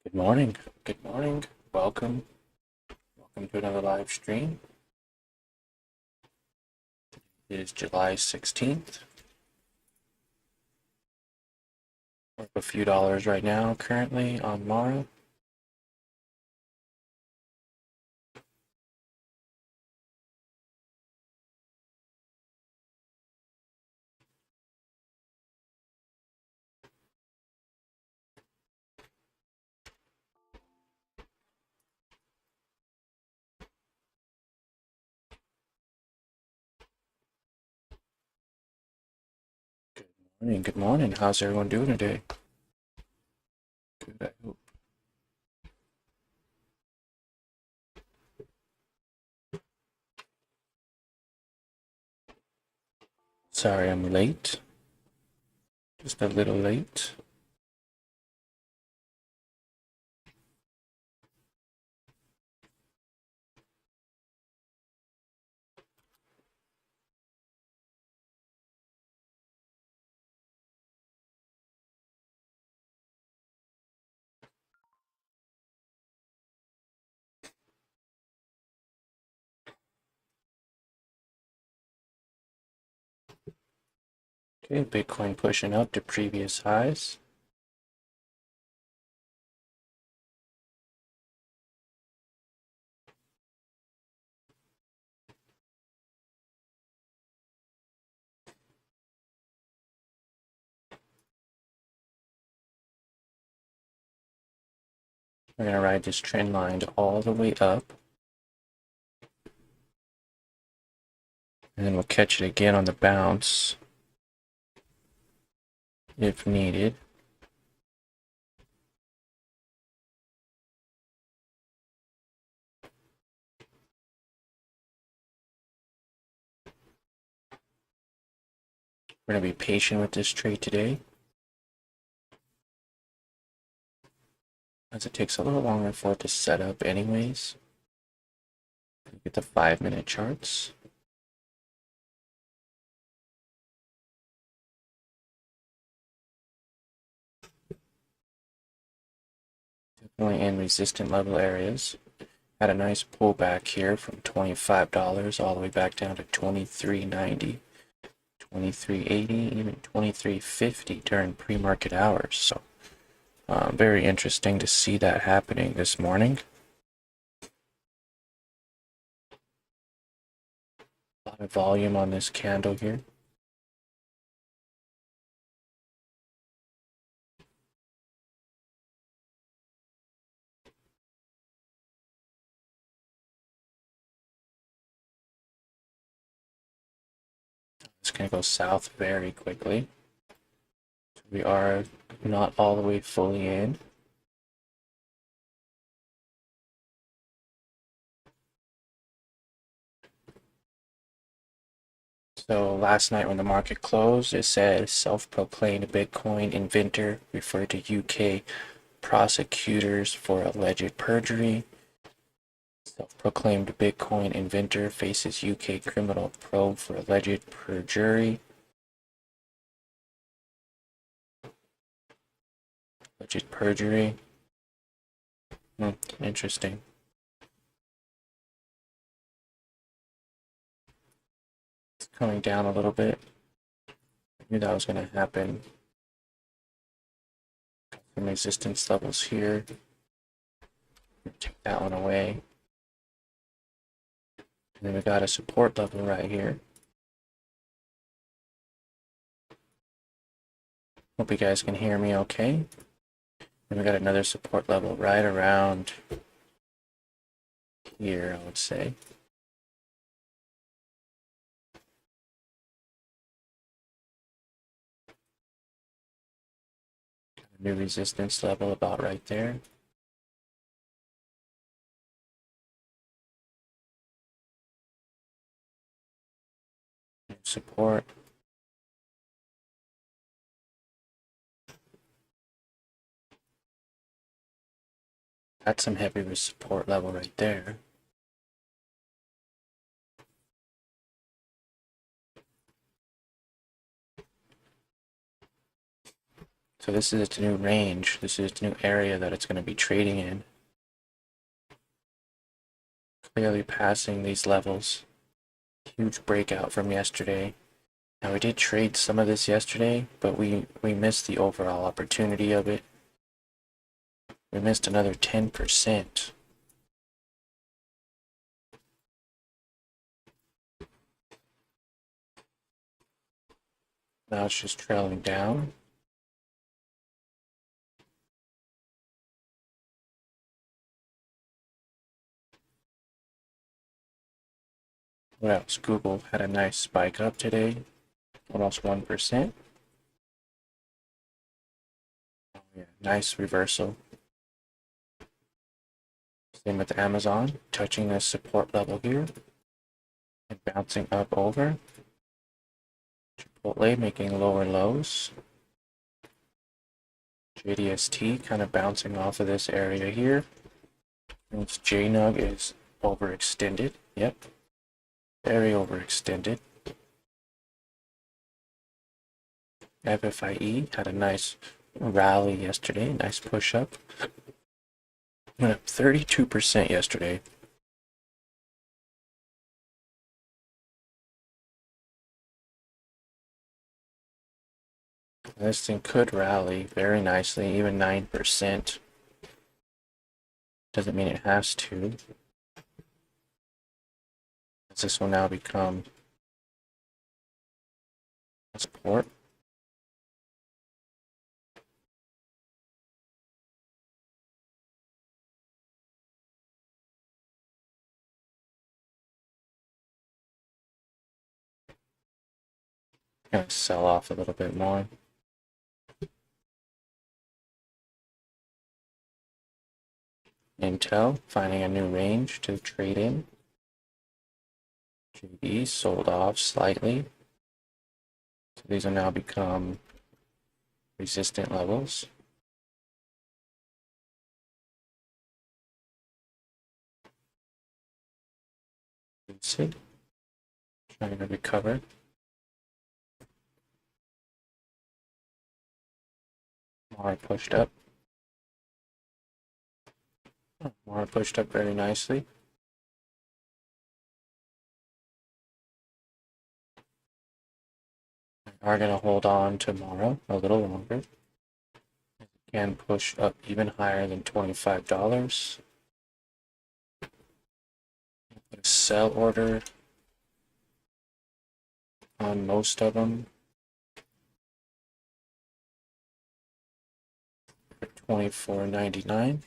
Good morning. Good morning. Welcome. Welcome to another live stream. It is July 16th. We're up a few dollars right now currently on Mara. Good morning. Good morning. How's everyone doing today? Good, I hope. Sorry I'm late. Just a little late. Okay, Bitcoin pushing up to previous highs. We're going to ride this trend line all the way up. And then we'll catch it again on the bounce if needed. We're going to be patient with this trade today, as it takes a little longer for it to set up anyways. Get the 5-minute charts. Definitely in resistant level areas. Had a nice pullback here from $25 all the way back down to $23.90, $23.80, even $23.50 during pre-market hours. So very interesting to see that happening this morning. A lot of volume on this candle here. It's going to go south very quickly. So we are not all the way fully in. So last night when the market closed, it said self-proclaimed Bitcoin inventor referred to UK prosecutors for alleged perjury. Self-proclaimed Bitcoin inventor faces UK criminal probe for alleged perjury. Alleged perjury. Interesting. It's coming down a little bit. I knew that was going to happen. Some resistance levels here. Take that one away. And then we got a support level right here. Hope you guys can hear me okay. And we got another support level right around here, I would say. A new resistance level about right there. New support. That's some heavy support level right there. So this is its new range. This is its new area that it's going to be trading in. Clearly passing these levels. Huge breakout from yesterday. Now we did trade some of this yesterday, but we missed the overall opportunity of it. We missed another 10%. Now it's just trailing down. What else? Google had a nice spike up today, almost 1%. Oh, yeah, nice reversal. Same with Amazon, touching the support level here and bouncing up over. Chipotle making lower lows. JDST kind of bouncing off of this area here. And its JNUG is overextended. Yep. Very overextended. FFIE had a nice rally yesterday, nice push up. Went up 32% yesterday. This thing could rally very nicely, even 9%. Doesn't mean it has to. This will now become support. Gonna sell off a little bit more. Intel finding a new range to trade in. GD sold off slightly. So these will now become resistant levels. See, trying to recover. More pushed up. More pushed up very nicely. We are going to hold on tomorrow a little longer. Can push up even higher than $25. Put a sell order on most of them for $24.99.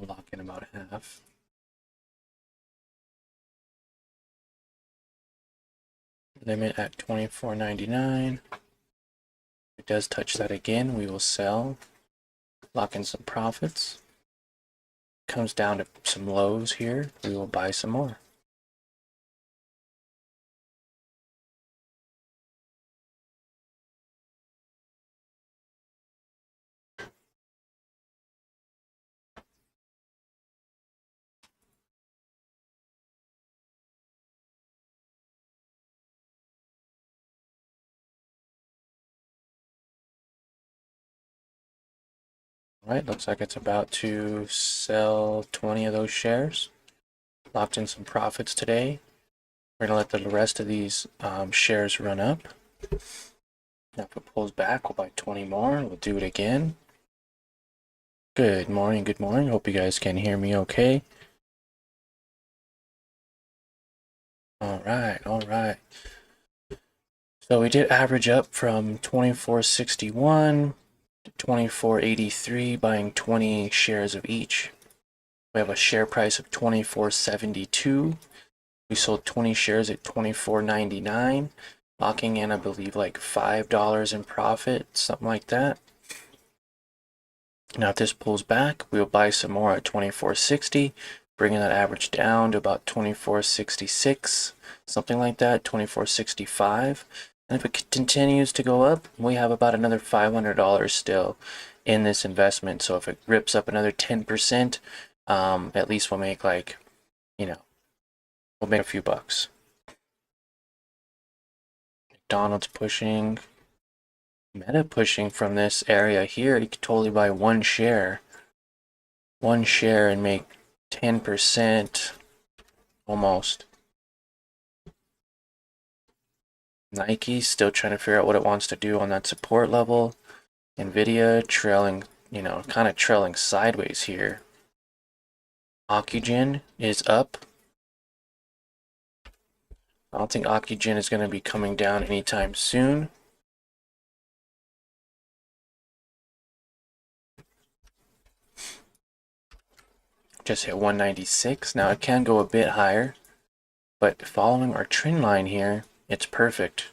Lock in about half. Limit at $24.99. If it does touch that again, we will sell. Lock in some profits. Comes down to some lows here, we will buy some more. Alright, looks like it's about to sell 20 of those shares. Locked in some profits today. We're going to let the rest of these shares run up. Now if it pulls back, we'll buy 20 more. We'll do it again. Good morning, good morning. Hope you guys can hear me okay. Alright, alright. So we did average up from 24.61 to 24.83, buying 20 shares of each. We have a share price of 24.72. We sold 20 shares at 24.99, locking in, I believe, like $5 in profit, something like that. Now if this pulls back, we'll buy some more at 24.60, bringing that average down to about 24.66, something like that, 24.65. And if it continues to go up, we have about another $500 still in this investment. So if it rips up another 10%, at least we'll make like, you know, we'll make a few bucks. McDonald's pushing. Meta pushing from this area here. You could totally buy one share and make 10% almost. Nike still trying to figure out what it wants to do on that support level. NVDA trailing, kind of trailing sideways here. OCGN is up. I don't think OCGN is going to be coming down anytime soon. Just hit 196. Now it can go a bit higher, but following our trend line here, it's perfect.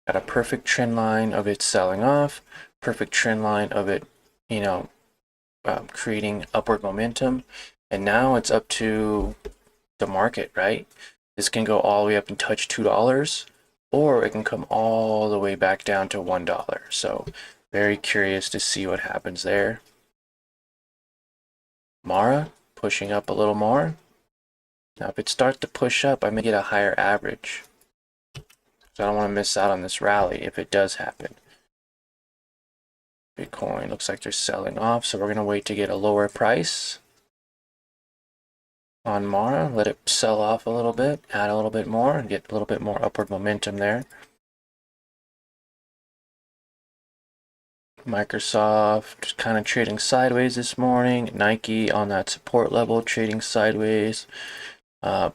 Got a perfect trend line of it selling off, perfect trend line of it, creating upward momentum. And now it's up to the market, right? This can go all the way up and touch $2, or it can come all the way back down to $1. So very curious to see what happens there. Mara pushing up a little more. Now if it starts to push up, I may get a higher average. So I don't want to miss out on this rally if it does happen. Bitcoin looks like they're selling off, so we're going to wait to get a lower price on Mara. Let it sell off a little bit, add a little bit more, and get a little bit more upward momentum there. Microsoft kind of trading sideways this morning. Nike on that support level trading sideways.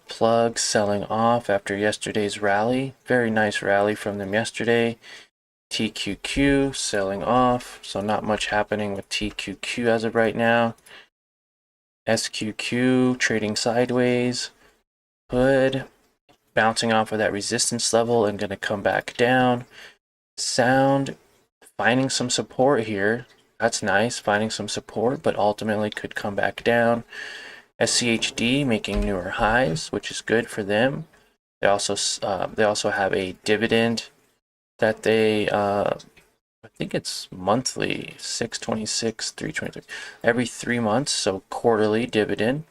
Plug selling off after yesterday's rally. Very nice rally from them yesterday. TQQ selling off, so not much happening with TQQ as of right now. SQQ trading sideways. Hood bouncing off of that resistance level and going to come back down. Sound finding some support here. That's nice, finding some support, but ultimately could come back down. SCHD making newer highs, which is good for them. They also have a dividend that they I think it's monthly, 626, 323, every 3 months, so quarterly dividend.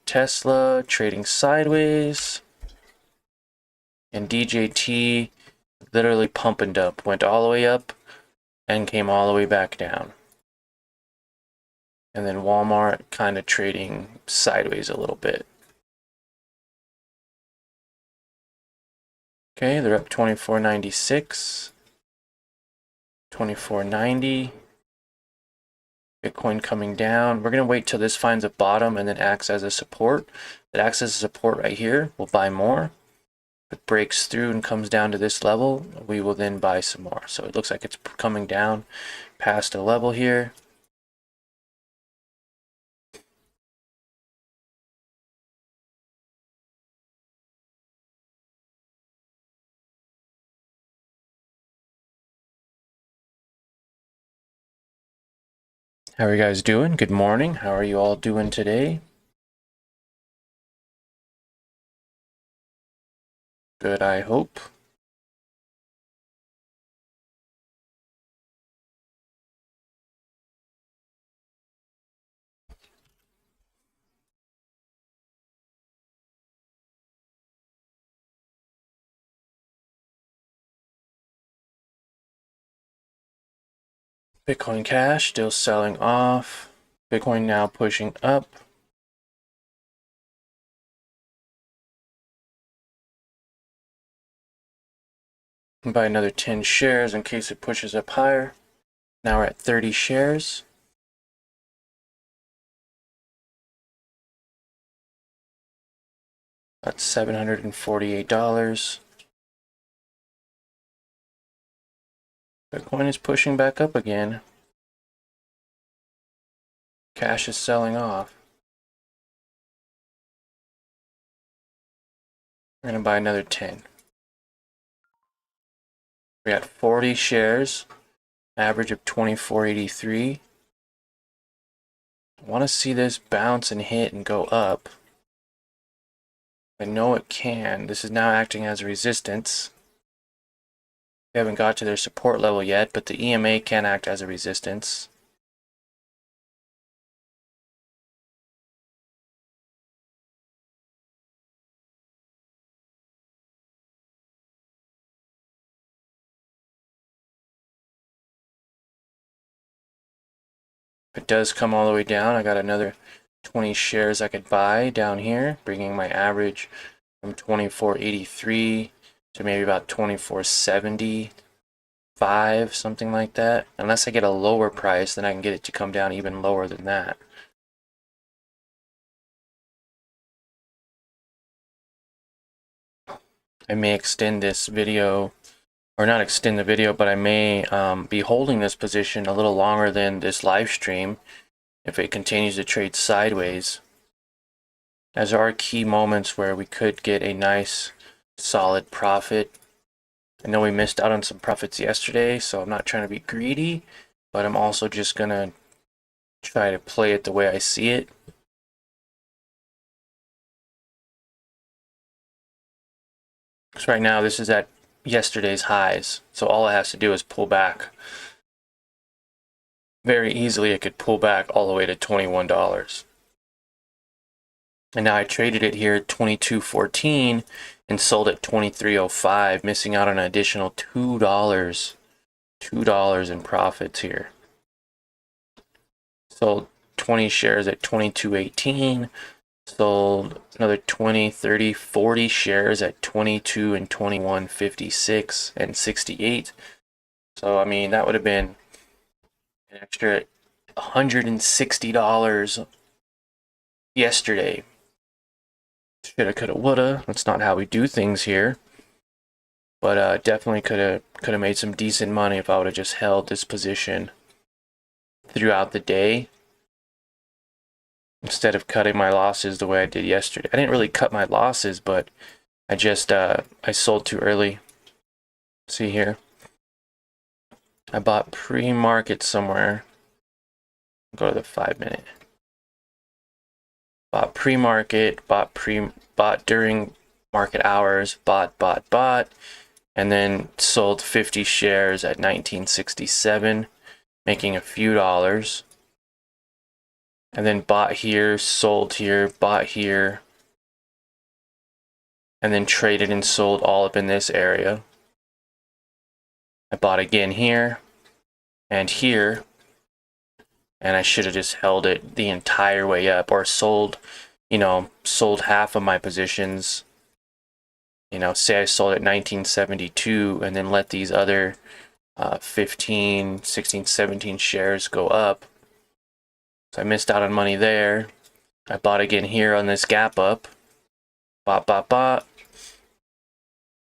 Tesla trading sideways, and DJT literally pump and dump, went all the way up and came all the way back down. And then Walmart kind of trading sideways a little bit. Okay, they're up 24.96, 24.90. Bitcoin coming down. We're going to wait till this finds a bottom and then acts as a support. It acts as a support right here. We'll buy more. If it breaks through and comes down to this level, we will then buy some more. So it looks like it's coming down past a level here. How are you guys doing? Good morning. How are you all doing today? Good, I hope. Bitcoin Cash still selling off. Bitcoin now pushing up. Buy another 10 shares in case it pushes up higher. Now we're at 30 shares. That's $748. Bitcoin is pushing back up again. Cash is selling off. We're going to buy another 10. We got 40 shares, average of 24.83. I want to see this bounce and hit and go up. I know it can. This is now acting as a resistance. We haven't got to their support level yet, but the EMA can act as a resistance. If it does come all the way down, I got another 20 shares I could buy down here, bringing my average from 24.83 to maybe about 24.75, something like that. Unless I get a lower price, then I can get it to come down even lower than that. I may extend this video, or not extend the video, but I may be holding this position a little longer than this live stream if it continues to trade sideways, as there are key moments where we could get a nice solid profit. I know we missed out on some profits yesterday, so I'm not trying to be greedy, but I'm also just gonna try to play it the way I see it. Because right now this is at yesterday's highs, so all it has to do is pull back. Very easily it could pull back all the way to $21. And now I traded it here at 22.14 and sold at 23.05, missing out on an additional $2 in profits here. Sold 20 shares at 22.18, sold another 20, 30, 40 shares at 22 and 21.56 and 68. So I mean, that would have been an extra $160 yesterday. Shoulda, coulda, woulda. That's not how we do things here. But definitely could have made some decent money if I would have just held this position throughout the day instead of cutting my losses the way I did yesterday. I didn't really cut my losses, but I just I sold too early. See here, I bought pre-market somewhere. Go to the 5-minute. Bought pre-market, bought during market hours, bought, and then sold 50 shares at 19.67, making a few dollars. And then bought here, sold here, bought here, and then traded and sold all up in this area. I bought again here and here, and I should have just held it the entire way up, or sold, sold half of my positions. Say I sold at 1972 and then let these other 15, 16, 17 shares go up. So I missed out on money there. I bought again here on this gap up. Bought.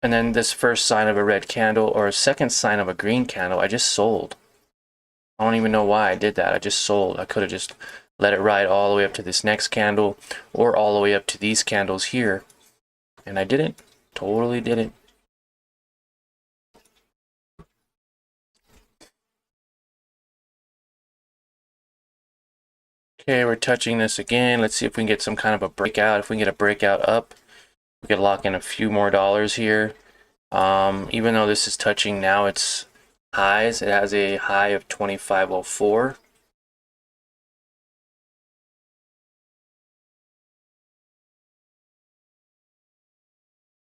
And then this first sign of a red candle, or a second sign of a green candle, I just sold. I don't even know why I did that. I just sold. I could have just let it ride all the way up to this next candle, or all the way up to these candles here. And I didn't. Totally didn't. Okay, we're touching this again. Let's see if we can get some kind of a breakout. If we can get a breakout up, we could lock in a few more dollars here. Even though this is touching now its highs, it has a high of 25.04.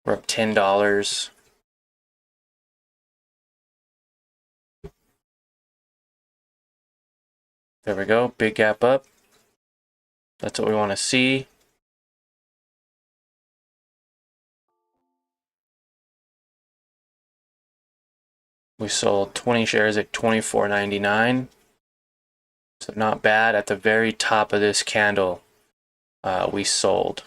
We're up $10. There we go, big gap up. That's what we want to see. We sold 20 shares at $24.99. So not bad. At the very top of this candle, we sold.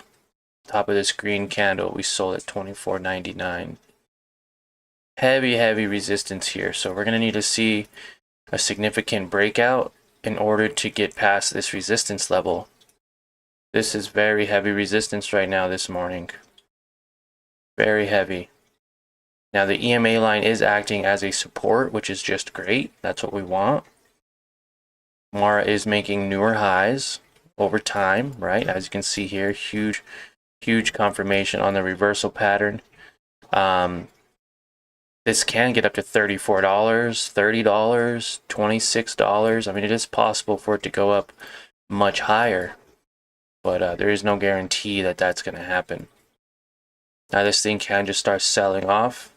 Top of this green candle, we sold at $24.99. Heavy resistance here. So we're going to need to see a significant breakout in order to get past this resistance level. This is very heavy resistance right now this morning. Very heavy. Now the EMA line is acting as a support, which is just great. That's what we want. Mara is making newer highs over time, right? As you can see here, huge confirmation on the reversal pattern. This can get up to $34, $30, $26. I mean, it is possible for it to go up much higher, but there is no guarantee that that's going to happen. Now this thing can just start selling off.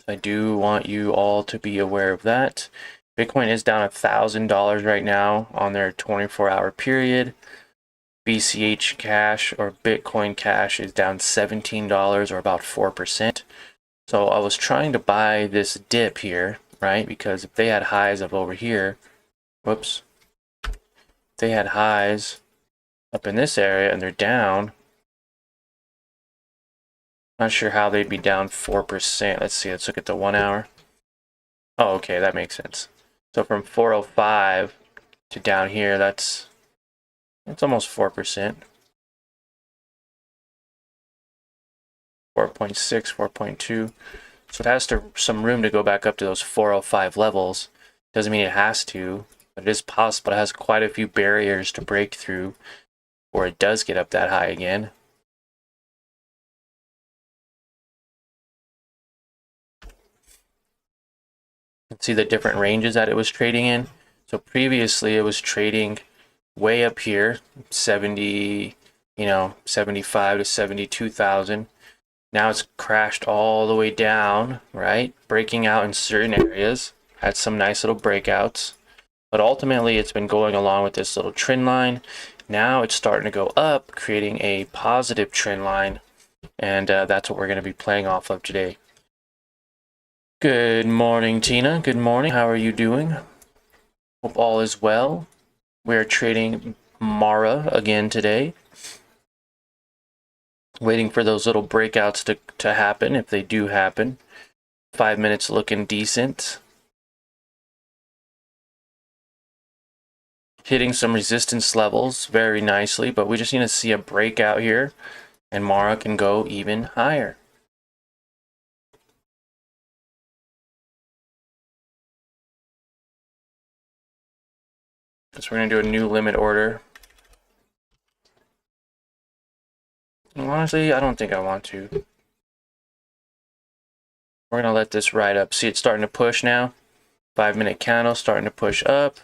I do want you all to be aware of that. Bitcoin is down $1,000 right now on their 24-hour period. BCH Cash or Bitcoin Cash is down $17 or about 4%. So I was trying to buy this dip here, right? Because if they had highs of over here, whoops, if they had highs up in this area and they're down, not sure how they'd be down 4%. Let's see, let's look at the 1 hour. Oh, okay, that makes sense. So from 405 to down here, that's almost 4%. 4.6, 4.2. So it has some room to go back up to those 405 levels. Doesn't mean it has to, but it is possible. It has quite a few barriers to break through or it does get up that high again. Let's see the different ranges that it was trading in. So previously it was trading way up here, 70, 75 to 72,000. Now it's crashed all the way down, right? Breaking out in certain areas. Had some nice little breakouts. But ultimately, it's been going along with this little trend line. Now it's starting to go up, creating a positive trend line. And that's what we're going to be playing off of today. Good morning, Tina. Good morning. How are you doing? Hope all is well. We're trading Mara again today. Waiting for those little breakouts to happen, if they do happen. 5 minutes looking decent. Hitting some resistance levels very nicely, but we just need to see a breakout here, and Mara can go even higher. So we're going to do a new limit order. Honestly, I don't think I want to. We're going to let this ride up. See, it's starting to push now. 5 minute candle starting to push up.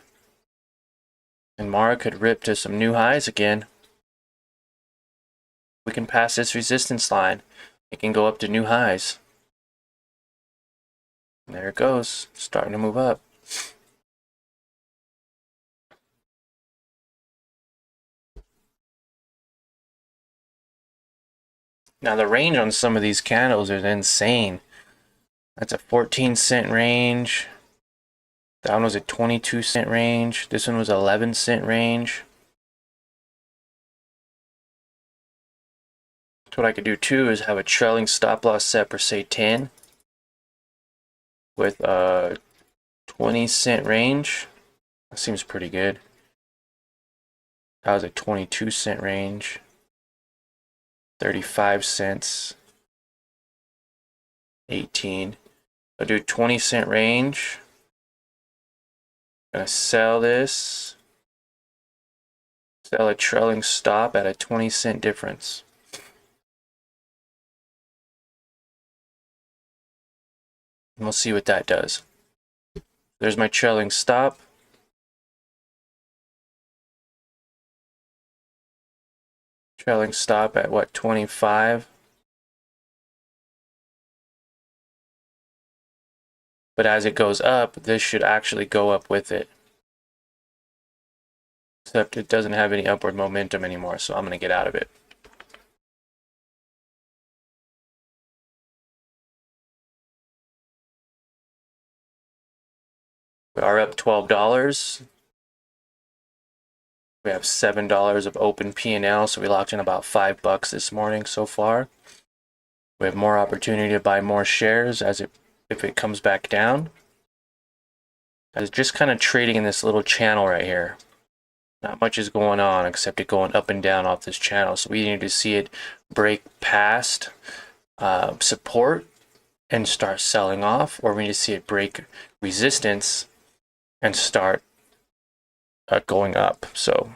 And Mara could rip to some new highs again. We can pass this resistance line. It can go up to new highs. And there it goes. Starting to move up. Now the range on some of these candles is insane. That's a 14-cent range. That one was a 22-cent range. This one was 11-cent range. So what I could do too is have a trailing stop loss set for say 10 with a 20-cent range. That seems pretty good. That was a 22-cent range. 35 cents. 18. I'll do 20-cent range. Gonna sell this. Sell a trailing stop at a 20-cent difference. And we'll see what that does. There's my trailing stop. Trailing stop at what, 25? But as it goes up, this should actually go up with it. Except it doesn't have any upward momentum anymore, so I'm going to get out of it. We are up $12. We have $7 of open P&L, so we locked in about $5 this morning so far. We have more opportunity to buy more shares if it comes back down. I was just kind of trading in this little channel right here. Not much is going on except it going up and down off this channel. So we need to see it break past support and start selling off, or we need to see it break resistance and start going up. So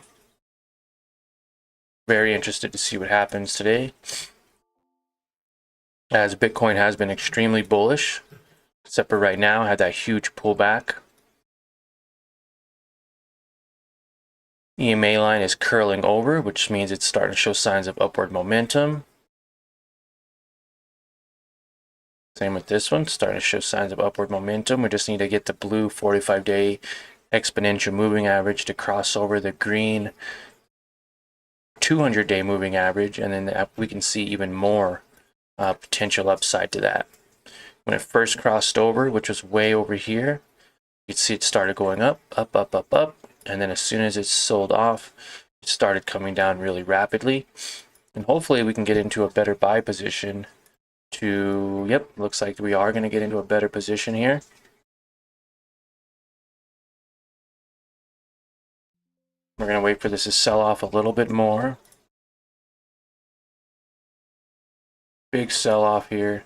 very interested to see what happens today, as Bitcoin has been extremely bullish, except for right now had that huge pullback. EMA line is curling over, which means it's starting to show signs of upward momentum. Same with this one, starting to show signs of upward momentum. We just need to get the blue 45-day exponential moving average to cross over the green 200-day moving average, and then we can see even more potential upside to that. When it first crossed over, which was way over here, you'd see it started going up, up, up, up, up, and then as soon as it sold off, it started coming down really rapidly. And hopefully we can get into a better buy position to, yep, looks like we are going to get into a better position here. We're going to wait for this to sell off a little bit more. Big sell off here.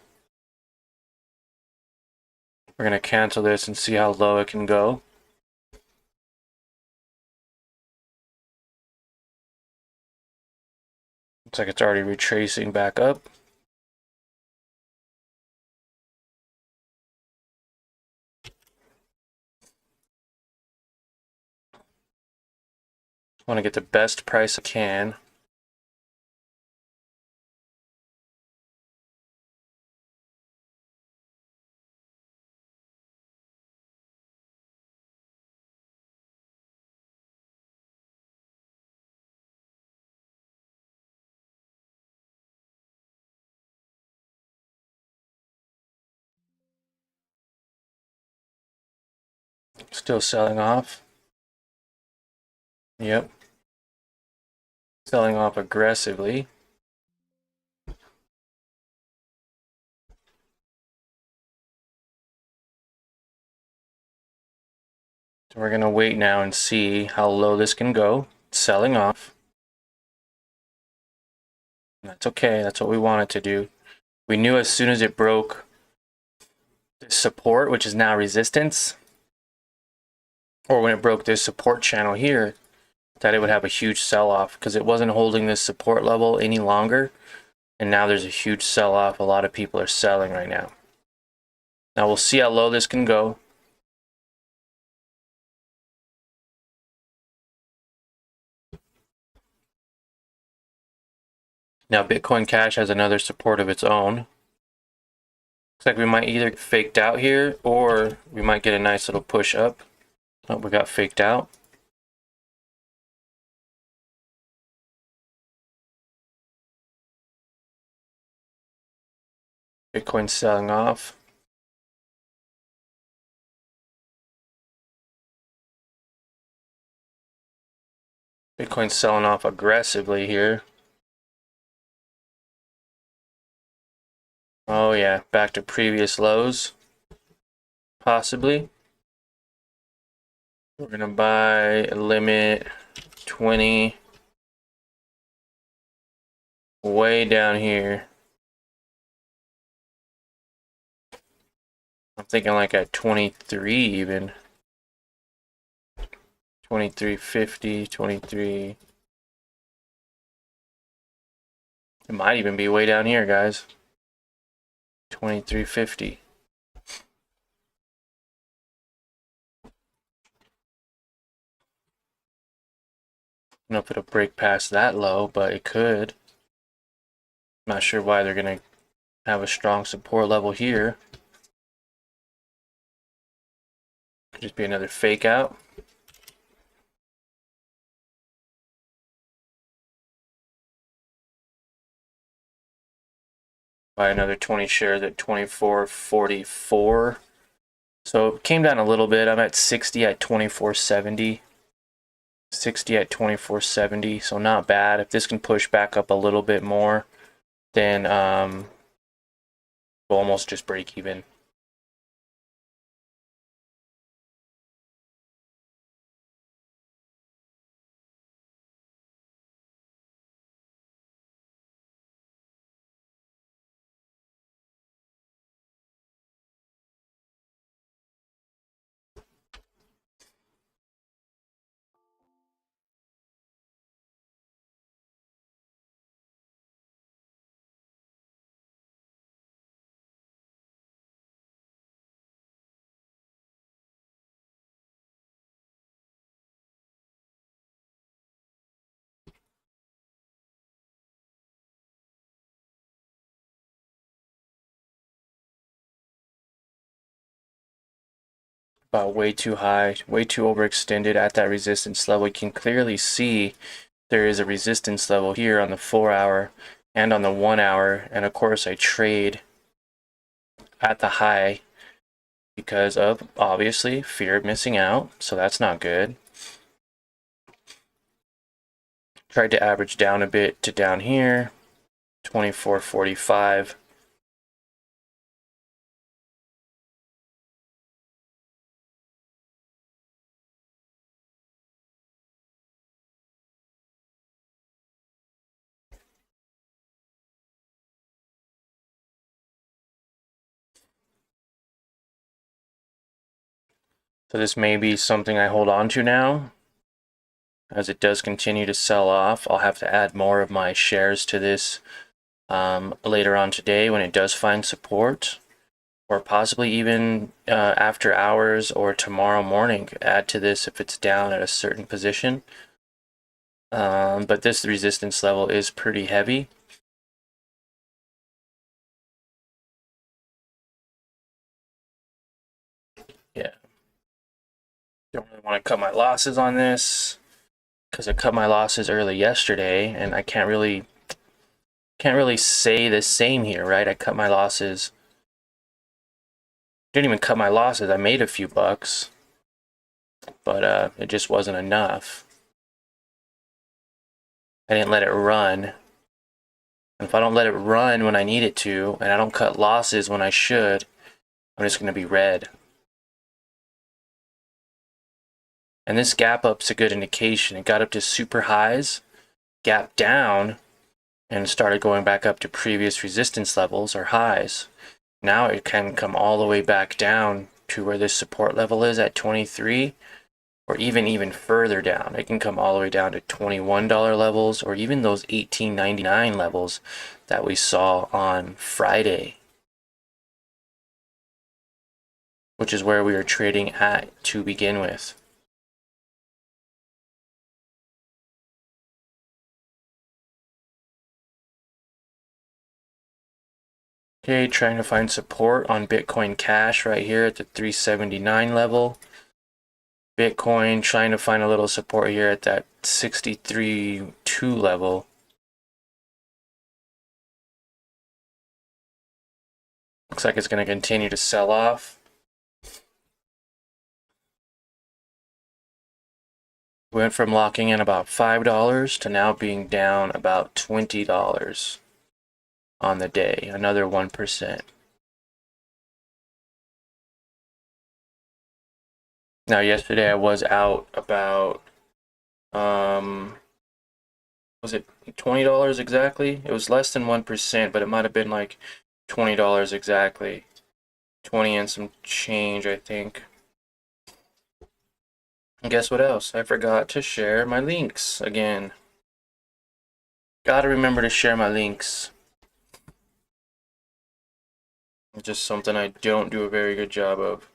We're going to cancel this and see how low it can go. Looks like it's already retracing back up. I want to get the best price I can. Still selling off. Yep. Selling off aggressively. So we're going to wait now and see how low this can go. It's selling off. That's okay. That's what we want it to do. We knew as soon as it broke this support, which is now resistance, or when it broke this support channel here, that it would have a huge sell-off because it wasn't holding this support level any longer. And now there's a huge sell-off. A lot of people are selling right now. Now we'll see how low this can go. Now Bitcoin Cash has another support of its own. Looks like we might either get faked out here or we might get a nice little push up. Oh, we got faked out. Bitcoin selling off. Bitcoin selling off aggressively here. Oh yeah, back to previous lows. Possibly. We're gonna buy a limit 20 way down here. I'm thinking like at 23 even. 23.50, 23. It might even be way down here, guys. 23.50. I don't know if it'll break past that low, but it could. Not sure why they're going to have a strong support level here. Could just be another fake out. Buy another 20 shares at 24.44. So it came down a little bit. I'm at 60 at 24.70. 60 at 24.70. So not bad. If this can push back up a little bit more, then we'll almost just break even. way too high, way too overextended at that resistance level. You can clearly see there is a resistance level here on the 4 hour and on the 1 hour. And of course I trade at the high because of obviously fear of missing out. So that's not good. Tried to average down a bit to down here, 24.45. So this may be something I hold on to now. As it does continue to sell off, I'll have to add more of my shares to this later on today when it does find support, or possibly even after hours or tomorrow morning, add to this if it's down at a certain position. But this resistance level is pretty heavy. Yeah. Don't really want to cut my losses on this because I cut my losses early yesterday, and I can't really say the same here, right? I cut my losses. Didn't even cut my losses. I made a few bucks, but it just wasn't enough. I didn't let it run. And if I don't let it run when I need it to, and I don't cut losses when I should, I'm just going to be red. And this gap up's a good indication. It got up to super highs, gap down, and started going back up to previous resistance levels or highs. Now it can come all the way back down to where this support level is at 23, or even further down. It can come all the way down to $21 levels, or even those $18.99 levels that we saw on Friday, which is where we were trading at to begin with. Okay, trying to find support on Bitcoin Cash right here at the 379 level. Bitcoin trying to find a little support here at that 63.2 level. Looks like it's going to continue to sell off. Went from locking in about $5 to now being down about $20 on the day, another 1%. Now yesterday I was out about, was it $20 exactly? It was less than 1%, but it might have been like $20 exactly. 20 and some change, I think. And guess what else? I forgot to share my links again. Gotta remember to share my links. It's just something I don't do a very good job of.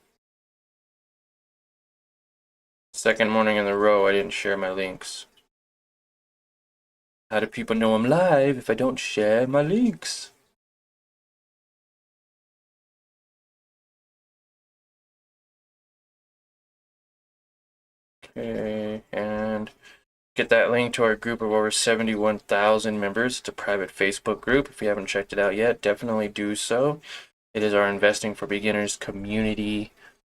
Second morning in a row, I didn't share my links. How do people know I'm live if I don't share my links? Okay, and get that link to our group of over 71,000 members. It's a private Facebook group. If you haven't checked it out yet, definitely do so. It is our Investing for Beginners community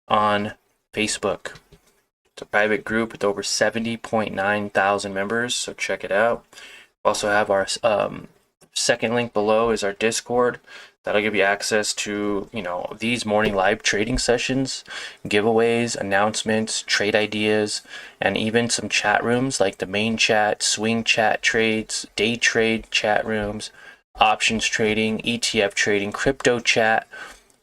on Facebook. It's a private group with over 70.9 thousand members, so check it out. We also have our second link below is our Discord. That'll give you access to, these morning live trading sessions, giveaways, announcements, trade ideas, and even some chat rooms like the main chat, swing chat trades, day trade chat rooms, options trading, ETF trading, crypto chat.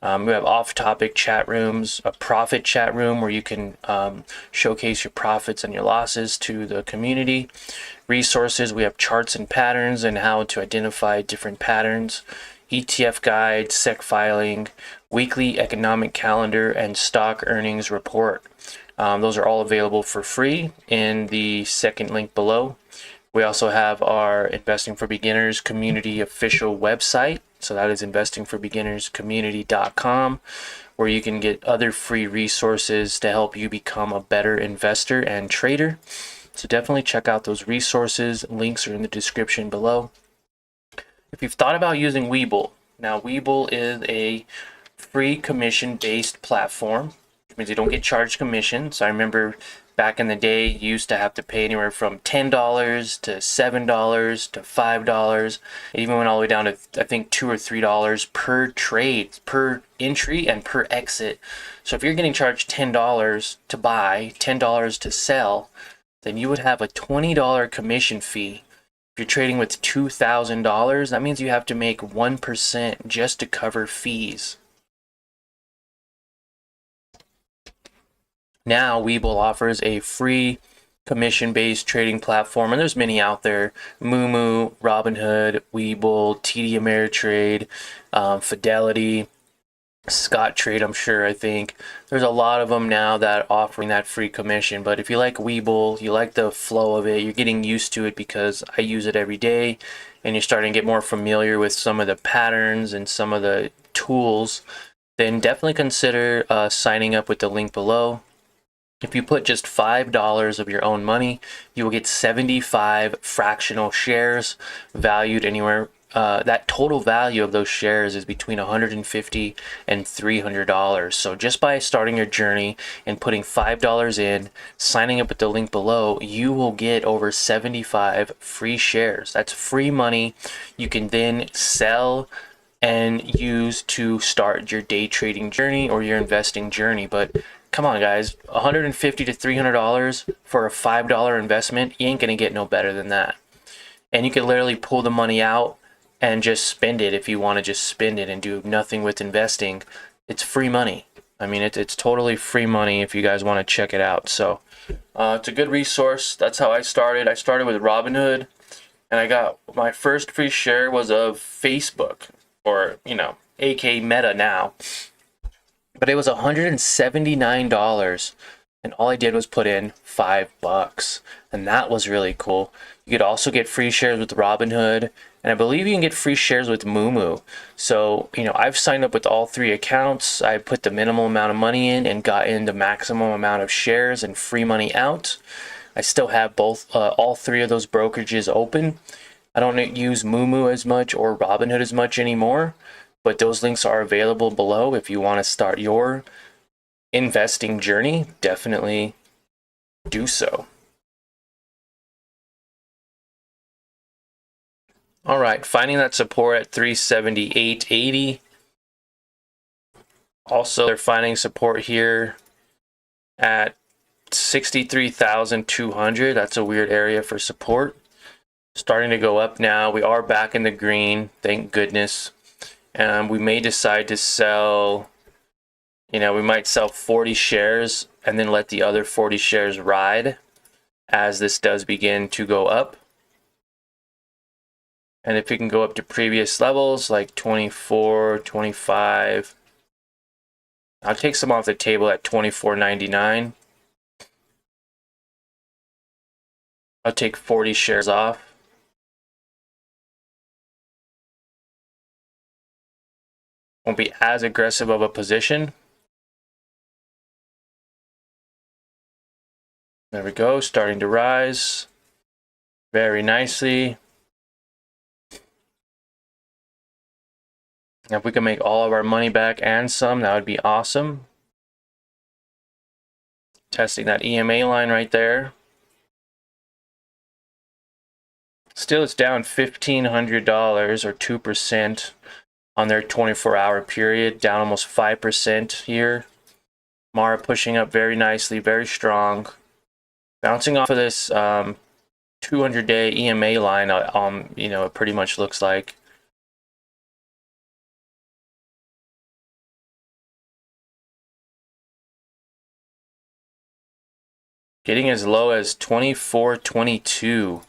We have off-topic chat rooms, a profit chat room where you can showcase your profits and your losses to the community. Resources, we have charts and patterns and how to identify different patterns. ETF guide, SEC filing, weekly economic calendar, and stock earnings report. Those are all available for free in the second link below. We also have our Investing for Beginners community official website. So that is investingforbeginnerscommunity.com, where you can get other free resources to help you become a better investor and trader. So definitely check out those resources. Links are in the description below. If you've thought about using WeBull, now WeBull is a free commission-based platform, which means you don't get charged commission. So I remember back in the day, you used to have to pay anywhere from $10 to $7 to $5. It even went all the way down to, I think, $2 or $3 per trade, per entry and per exit. So if you're getting charged $10 to buy, $10 to sell, then you would have a $20 commission fee. If you're trading with $2,000, that means you have to make 1% just to cover fees. Now, WeBull offers a free commission-based trading platform, and there's many out there: MooMoo, ROBINHOOD, WeBull, TD Ameritrade, Fidelity, Scottrade, I think. There's a lot of them now that are offering that free commission. But if you like WeBull, you like the flow of it, you're getting used to it because I use it every day, and you're starting to get more familiar with some of the patterns and some of the tools, then definitely consider signing up with the link below. If you put just $5 of your own money, you will get 75 fractional shares valued anywhere. That total value of those shares is between $150 and $300. So just by starting your journey and putting $5 in, signing up with the link below, you will get over 75 free shares. That's free money you can then sell and use to start your day trading journey or your investing journey. But come on, guys, $150 to $300 for a $5 investment, you ain't gonna get no better than that. And you can literally pull the money out and just spend it if you want to just spend it and do nothing with investing. It's free money. I mean, it's totally free money if you guys want to check it out. So it's a good resource. That's how I started. I started with Robinhood, and I got my first free share was of Facebook, or, you know, aka Meta now. But it was $179, and all I did was put in $5, and that was really cool. You could also get free shares with Robinhood, and I believe you can get free shares with MooMoo. So, you know, I've signed up with all three accounts. I put the minimal amount of money in and got in the maximum amount of shares and free money out. I still have all three of those brokerages open. I don't use MooMoo as much or Robinhood as much anymore, but those links are available below if you want to start your investing journey. Definitely do so. All right, finding that support at 378.80. Also, they're finding support here at 63,200. That's a weird area for support. Starting to go up now. We are back in the green, thank goodness. And we may decide to sell, you know, we might sell 40 shares and then let the other 40 shares ride as this does begin to go up. And if we can go up to previous levels like 24, 25, I'll take some off the table at 24.99. I'll take 40 shares off. Won't be as aggressive of a position. There we go, starting to rise very nicely. If we can make all of our money back and some, that would be awesome. Testing that EMA line right there. Still, it's down $1,500 or 2% on their 24-hour period, down almost 5% here. Mara pushing up very nicely, very strong. Bouncing off of this 200-day EMA line, you know, it pretty much looks like. Getting as low as 24.22.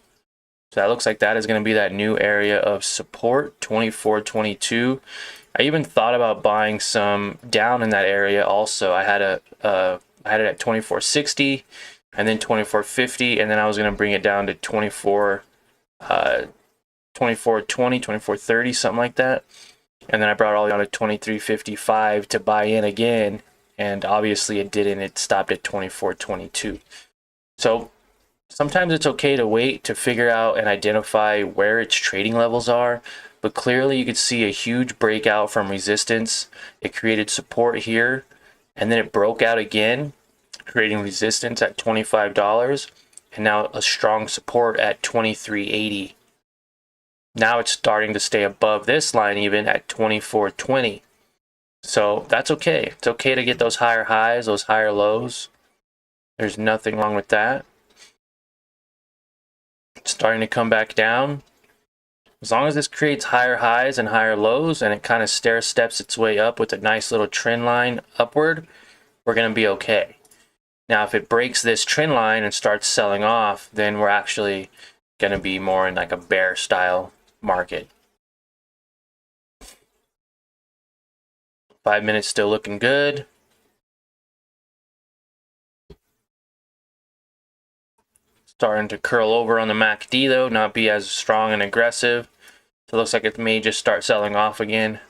So that looks like that is going to be that new area of support, 24.22. I even thought about buying some down in that area also. I had it at 24.60 and then 24.50, and then I was going to bring it down to 24 24.20, 24.30, something like that. And then I brought it all the way down to 23.55 to buy in again. And obviously it didn't. It stopped at 24.22. So sometimes it's okay to wait to figure out and identify where its trading levels are. But clearly you could see a huge breakout from resistance. It created support here. And then it broke out again, creating resistance at $25. And now a strong support at 23.80. Now it's starting to stay above this line even at 24.20. So that's okay. It's okay to get those higher highs, those higher lows. There's nothing wrong with that. It's starting to come back down. As long as this creates higher highs and higher lows and it kind of stair steps its way up with a nice little trend line upward, we're going to be okay. Now, if it breaks this trend line and starts selling off, then we're actually going to be more in like a bear style market. 5 minutes still looking good. Starting to curl over on the MACD though, not be as strong and aggressive. So it looks like it may just start selling off again.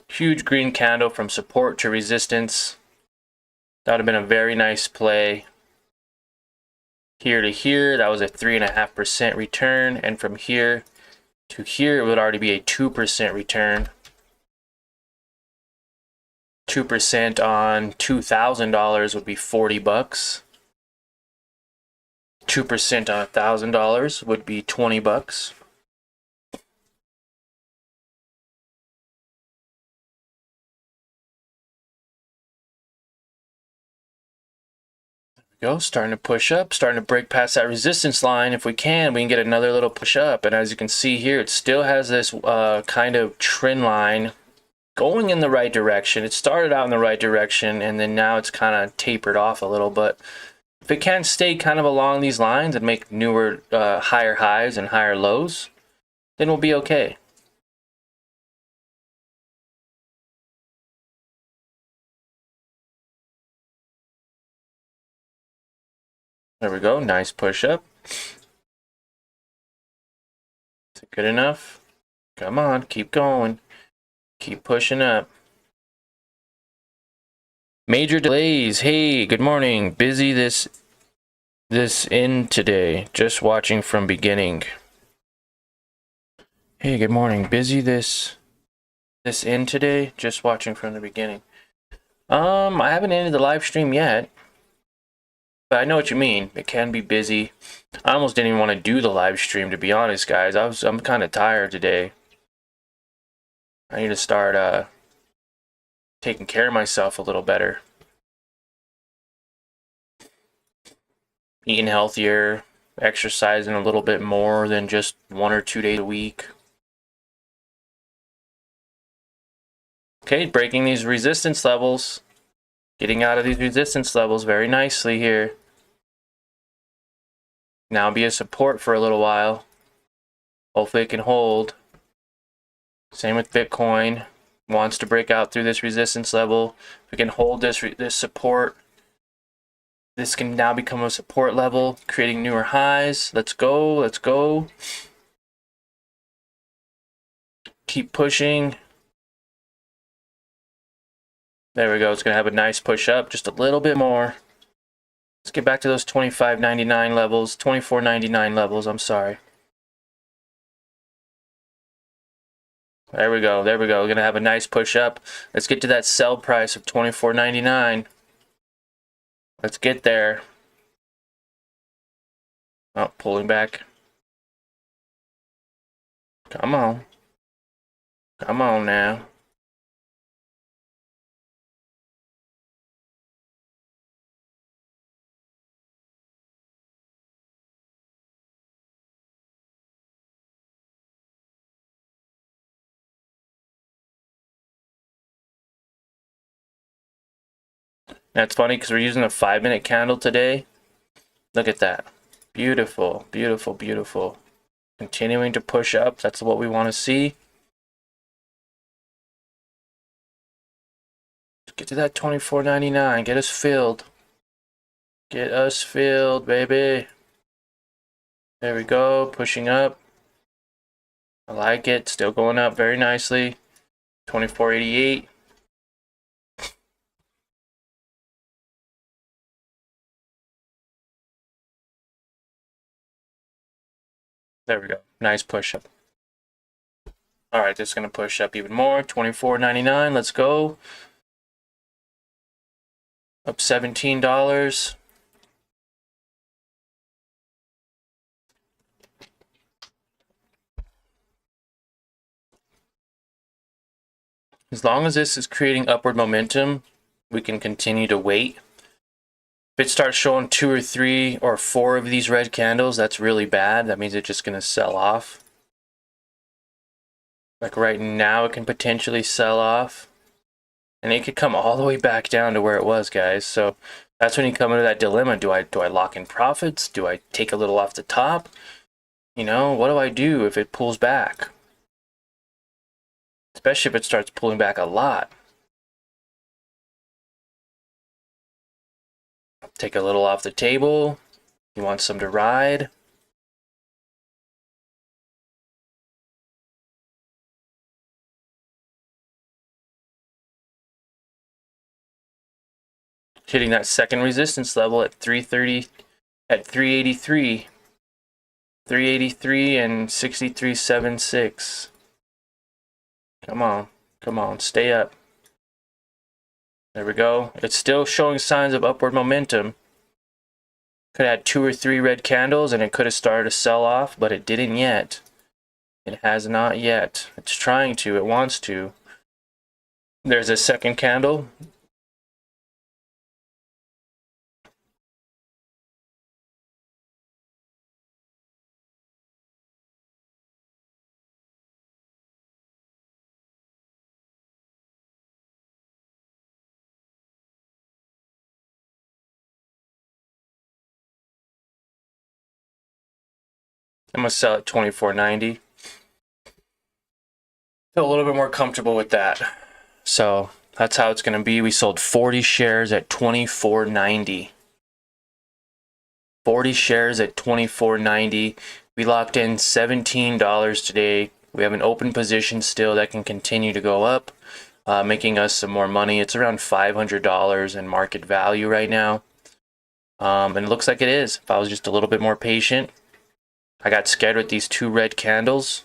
Huge green candle from support to resistance. That would have been a very nice play. Here to here, that was a 3.5% return, and from here to here, it would already be a 2% return. 2% on $2,000 would be $40. 2% on $1,000 would be $20. Go, starting to push up, starting to break past that resistance line. If we can get another little push up. And as you can see here, it still has this kind of trend line going in the right direction. It started out in the right direction, and then now it's kind of tapered off a little. But if it can stay kind of along these lines and make newer higher highs and higher lows, then we'll be okay. There we go, nice push up. Is it good enough? Come on, keep going. Keep pushing up. Major delays. Hey, good morning. Busy this in today. Just watching from beginning. Hey, good morning. Busy this in today. Just watching from the beginning. I haven't ended the live stream yet. But I know what you mean. It can be busy. I almost didn't even want to do the live stream, to be honest, guys. I'm kind of tired today. I need to start taking care of myself a little better. Eating healthier, exercising a little bit more than just 1 or 2 days a week. Okay, breaking these resistance levels. Getting out of these resistance levels very nicely here. Now be a support for a little while. Hopefully it can hold. Same with Bitcoin. Wants to break out through this resistance level. If we can hold this support, this can now become a support level, creating newer highs. Let's go, let's go. Keep pushing. There we go. It's going to have a nice push up, just a little bit more. Let's get back to those $25.99 levels, $24.99 levels, I'm sorry. There we go, there we go. We're going to have a nice push up. Let's get to that sell price of $24.99. Let's get there. Oh, pulling back. Come on. Come on now. That's funny because we're using a 5-minute candle today. Look at that. Beautiful, beautiful, beautiful. Continuing to push up. That's what we want to see. Get to that $24.99. Get us filled. Get us filled, baby. There we go, pushing up. I like it, still going up very nicely. 24.88. There we go, nice push up. All right, this is gonna push up even more. 24.99, let's go. Up $17. As long as this is creating upward momentum, we can continue to wait. If it starts showing 2 or 3 or 4 of these red candles, that's really bad. That means it's just going to sell off. Like right now, it can potentially sell off. And it could come all the way back down to where it was, guys. So that's when you come into that dilemma. Do I lock in profits? Do I take a little off the top? You know, what do I do if it pulls back? Especially if it starts pulling back a lot. Take a little off the table. You want some to ride. Hitting that second resistance level at 330, at 383. 383 and 63.76. Come on, stay up. There we go. It's still showing signs of upward momentum. Could have had 2 or 3 red candles and it could have started to sell off, but it didn't yet. It has not yet. It's trying to, it wants to. There's a second candle. I'm gonna sell at 24.90. Feel a little bit more comfortable with that. So that's how it's gonna be. We sold 40 shares at 24.90. 40 shares at 24.90. We locked in $17 today. We have an open position still that can continue to go up, making us some more money. It's around $500 in market value right now. And it looks like it is. If I was just a little bit more patient, I got scared with these 2 red candles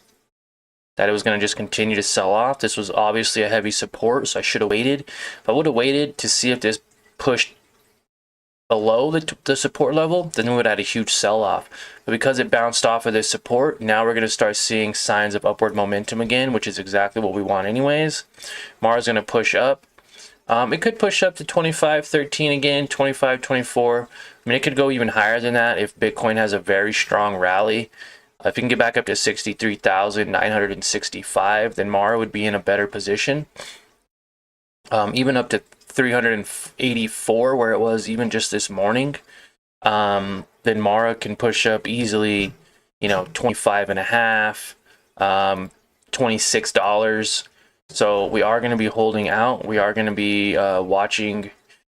that it was going to just continue to sell off. This was obviously a heavy support, so I should have waited. If I would have waited to see if this pushed below the support level, then we would have had a huge sell-off. But because it bounced off of this support, now we're going to start seeing signs of upward momentum again, which is exactly what we want anyways. Mara's going to push up. It could push up to 25.13 again, 25.24. I mean, it could go even higher than that if Bitcoin has a very strong rally. If you can get back up to 63,965, then Mara would be in a better position. Even up to 384, where it was even just this morning, then Mara can push up easily, you know, 25.5, $26. So we are going to be holding out. We are going to be watching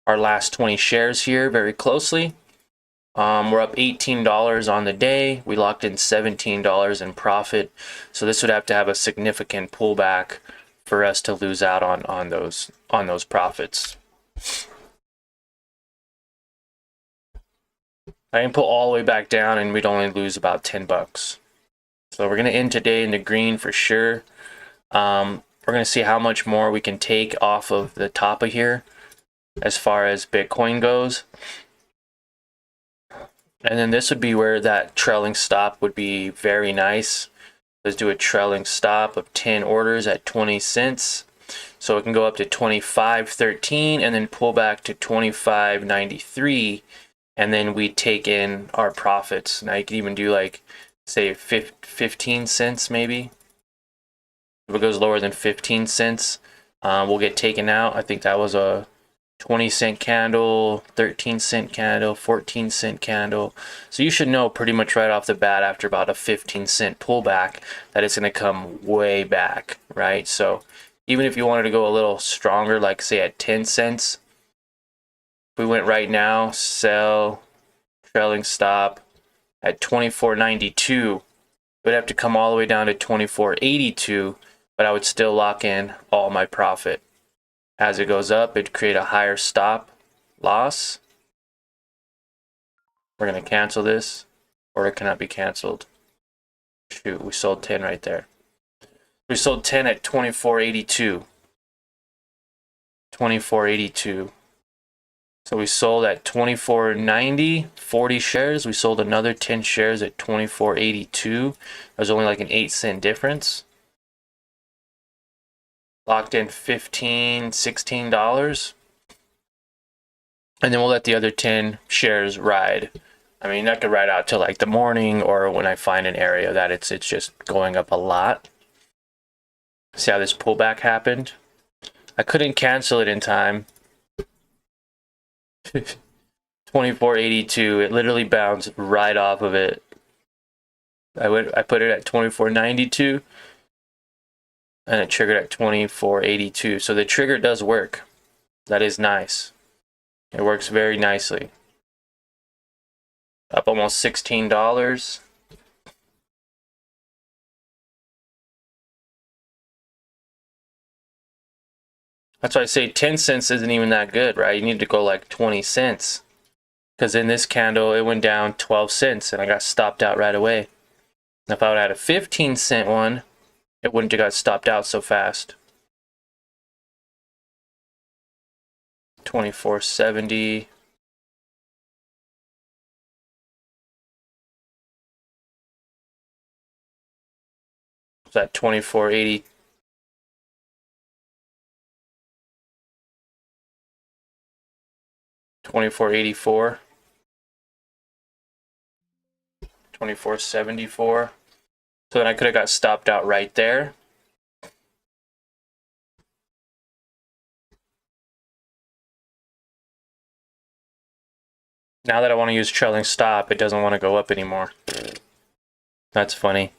our last 20 shares here very closely. We're up $18 on the day. We locked in $17 in profit. So this would have to have a significant pullback for us to lose out on those profits. I can pull all the way back down and we'd only lose about 10 bucks. So we're going to end today in the green for sure. We're going to see how much more we can take off of the top of here as far as Bitcoin goes. And then this would be where that trailing stop would be very nice. Let's do a trailing stop of 10 orders at 20 cents. So it can go up to 25.13 and then pull back to 25.93. And then we take in our profits. Now you could even do like, say, 15 cents maybe. If it goes lower than 15 cents, we'll get taken out. I think that was a 20-cent candle, 13-cent candle, 14-cent candle. So you should know pretty much right off the bat after about a 15-cent pullback that it's going to come way back, right? So even if you wanted to go a little stronger, like say at 10 cents, if we went right now, sell, trailing stop, at 24.92. It would have to come all the way down to 24.82, but I would still lock in all my profit. As it goes up, it'd create a higher stop loss. We're going to cancel this, or it cannot be canceled. Shoot, we sold 10 right there. We sold 10 at 24.82. 24.82. So we sold at 24.90, 40 shares. We sold another 10 shares at 24.82. There's only like an 8-cent difference. Locked in $15, $16. And then we'll let the other 10 shares ride. I mean, that could ride out till like the morning, or when I find an area that it's just going up a lot. See how this pullback happened? I couldn't cancel it in time. 24.82. It literally bounced right off of it. I put it at 24.92, and it triggered at 24.82. So the trigger does work. That is nice. It works very nicely. Up almost $16. That's why I say 10 cents isn't even that good, right? You need to go like 20 cents. Because in this candle, it went down 12 cents and I got stopped out right away. If I would have had a 15-cent one, it wouldn't have got stopped out so fast. 24.70. Was that 24.80? 24.84. 24.74. So then I could have got stopped out right there. Now that I want to use trailing stop, it doesn't want to go up anymore. That's funny.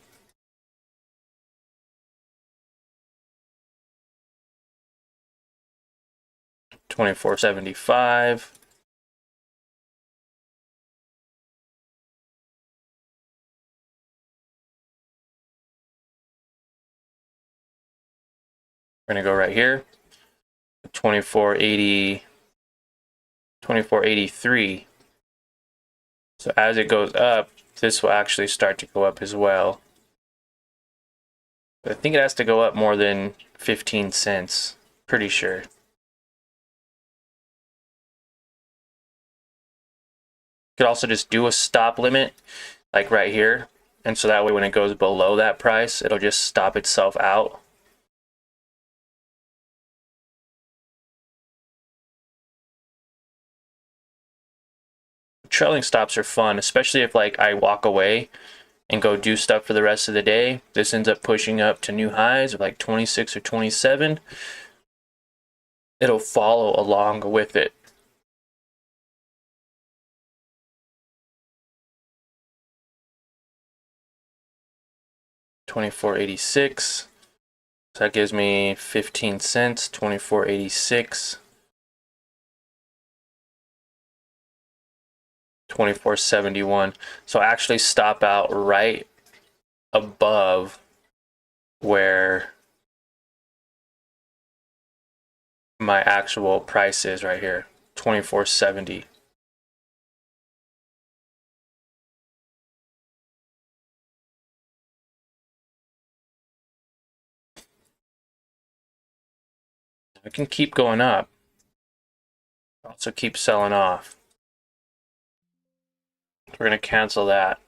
$24.75. We're gonna go right here. 24.80, 24.83. So as it goes up, this will actually start to go up as well. But I think it has to go up more than 15 cents. Pretty sure. Could also just do a stop limit, like right here. And so that way when it goes below that price, it'll just stop itself out. Trailing stops are fun, especially if like I walk away and go do stuff for the rest of the day. This ends up pushing up to new highs of like 26 or 27. It'll follow along with it. $24.86. So that gives me 15 cents. $24.86. 24.71. So actually stop out right above where my actual price is right here. 24.70. I can keep going up. Also keep selling off. We're going to cancel that.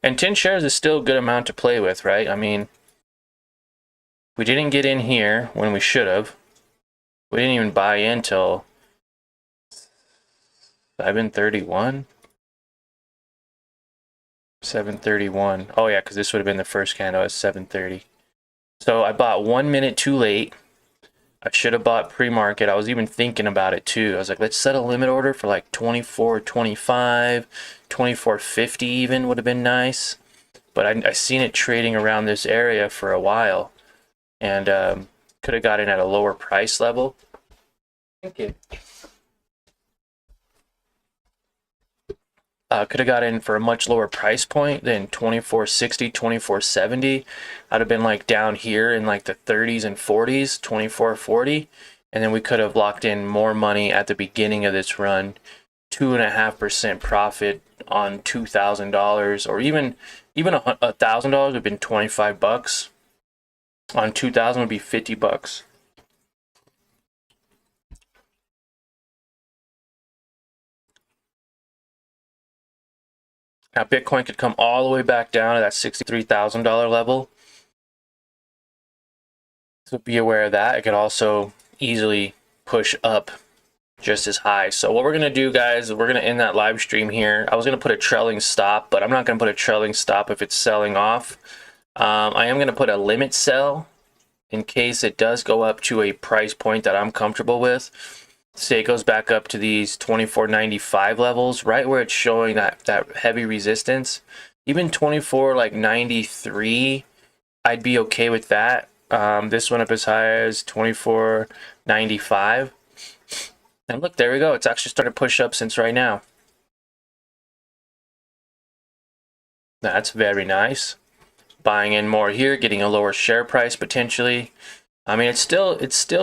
And 10 shares is still a good amount to play with, right? I mean, we didn't get in here when we should have. We didn't even buy in till 7:31. 7:31. Oh yeah, because this would have been the first candle at 7:30. So I bought 1 minute too late. I should have bought pre-market. I was even thinking about it too. I was like, let's set a limit order for like 24.25, 24.50 even would have been nice. But I seen it trading around this area for a while. And Could have got in at a lower price level. Thank you. Could have got in for a much lower price point than 2460, 2470. I'd have been like down here in like the 30s and 40s, 2440, and then we could have locked in more money at the beginning of this run, 2.5% profit on $2,000, or even $1,000 would have been 25 bucks. On 2,000 would be 50 bucks. Now Bitcoin could come all the way back down to that $63,000 level. So be aware of that. It could also easily push up just as high. So what we're going to do, guys, we're going to end that live stream here. I was going to put a trailing stop, but I'm not going to put a trailing stop if it's selling off. I am going to put a limit sell in case it does go up to a price point that I'm comfortable with. Say it goes back up to these 24.95 levels, right where it's showing that heavy resistance. Even 24.93, I'd be okay with that. This one up as high as 24.95. And look, there we go. It's actually started to push up since right now. That's very nice. Buying in more here, getting a lower share price potentially. I mean, it's still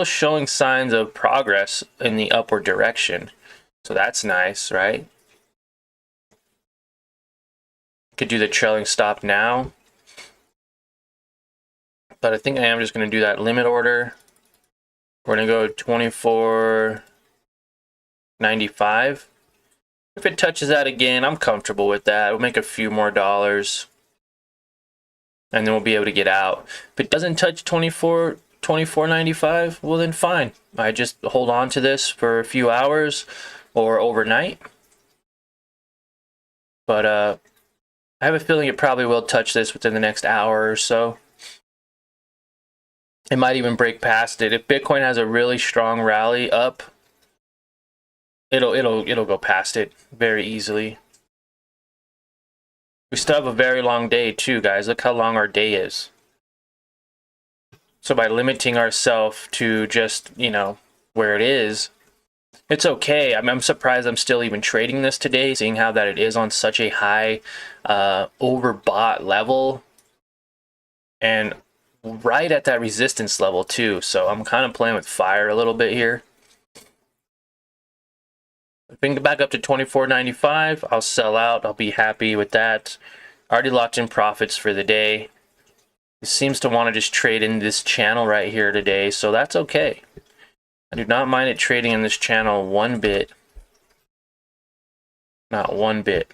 showing signs of progress in the upward direction. So that's nice, right? Could do the trailing stop now. But I think I am just going to do that limit order. We're going to go 24.95. If it touches that again, I'm comfortable with that. We'll make a few more dollars. And then we'll be able to get out. If it doesn't touch 24.95, well then fine. I just hold on to this for a few hours or overnight. But I have a feeling it probably will touch this within the next hour or so. It might even break past it. If Bitcoin has a really strong rally up, it'll go past it very easily. We still have a very long day too, guys. Look how long our day is. So by limiting ourselves to just, you know, where it is, it's okay. I'm surprised I'm still even trading this today, seeing how that it is on such a high overbought level. And right at that resistance level too. So I'm kind of playing with fire a little bit here. If we can get back up to 24.95, I'll sell out. I'll be happy with that. Already locked in profits for the day. It seems to want to just trade in this channel right here today, so that's okay. I do not mind it trading in this channel one bit. Not one bit.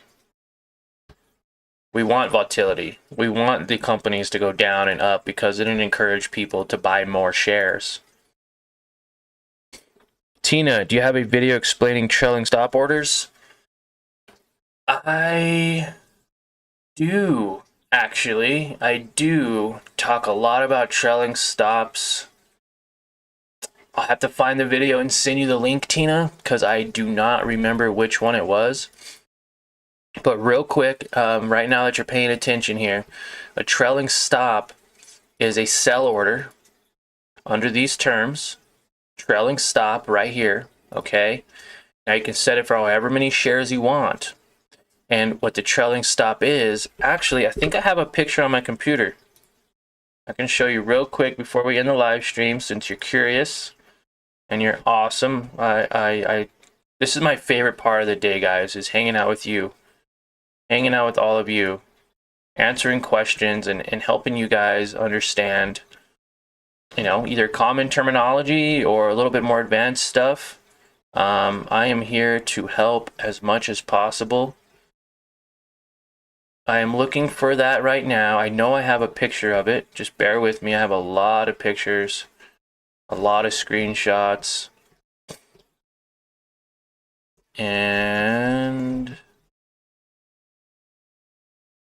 We want volatility. We want the companies to go down and up because it'll encourage people to buy more shares. Tina, do you have a video explaining trailing stop orders? I do, actually. I do talk a lot about trailing stops. I'll have to find the video and send you the link, Tina, because I do not remember which one it was. But real quick, right now that you're paying attention here, a trailing stop is a sell order under these terms. Trailing stop right here, okay? Now you can set it for however many shares you want. And what the trailing stop is, actually, I think I have a picture on my computer. I can show you real quick before we end the live stream, since you're curious and you're awesome. This is my favorite part of the day, guys, is hanging out with you. Hanging out with all of you, answering questions and helping you guys understand, you know, either common terminology or a little bit more advanced stuff. I am here to help as much as possible. I am looking for that right now. I know I have a picture of it. Just bear with me. I have a lot of pictures, a lot of screenshots. And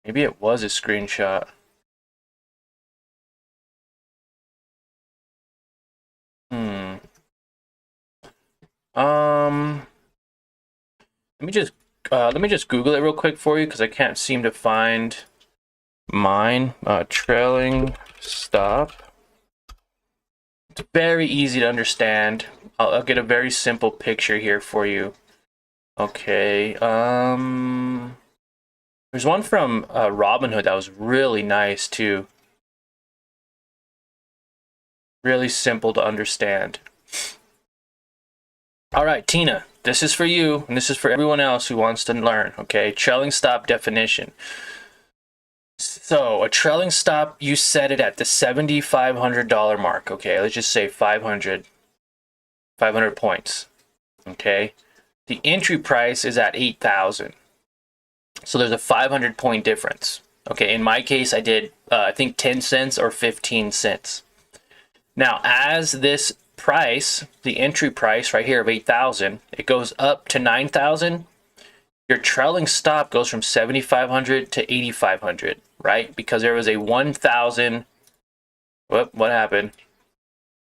maybe it was a screenshot. Let me just Google it real quick for you because I can't seem to find mine. Trailing stop It's very easy to understand. I'll get a very simple picture here for you. Okay, there's one from Robinhood that was really nice too. Really simple to understand. All right, Tina, this is for you, and this is for everyone else who wants to learn, okay? Trailing stop definition. So, a trailing stop, you set it at the $7,500 mark, okay? Let's just say 500 points, okay? The entry price is at 8,000. So there's a 500 point difference. Okay, in my case, I did, I think 10 cents or 15 cents. Now, as this price, the entry price right here of 8,000, it goes up to 9,000, your trailing stop goes from 7,500 to 8,500, right? Because there was a 1,000, what happened?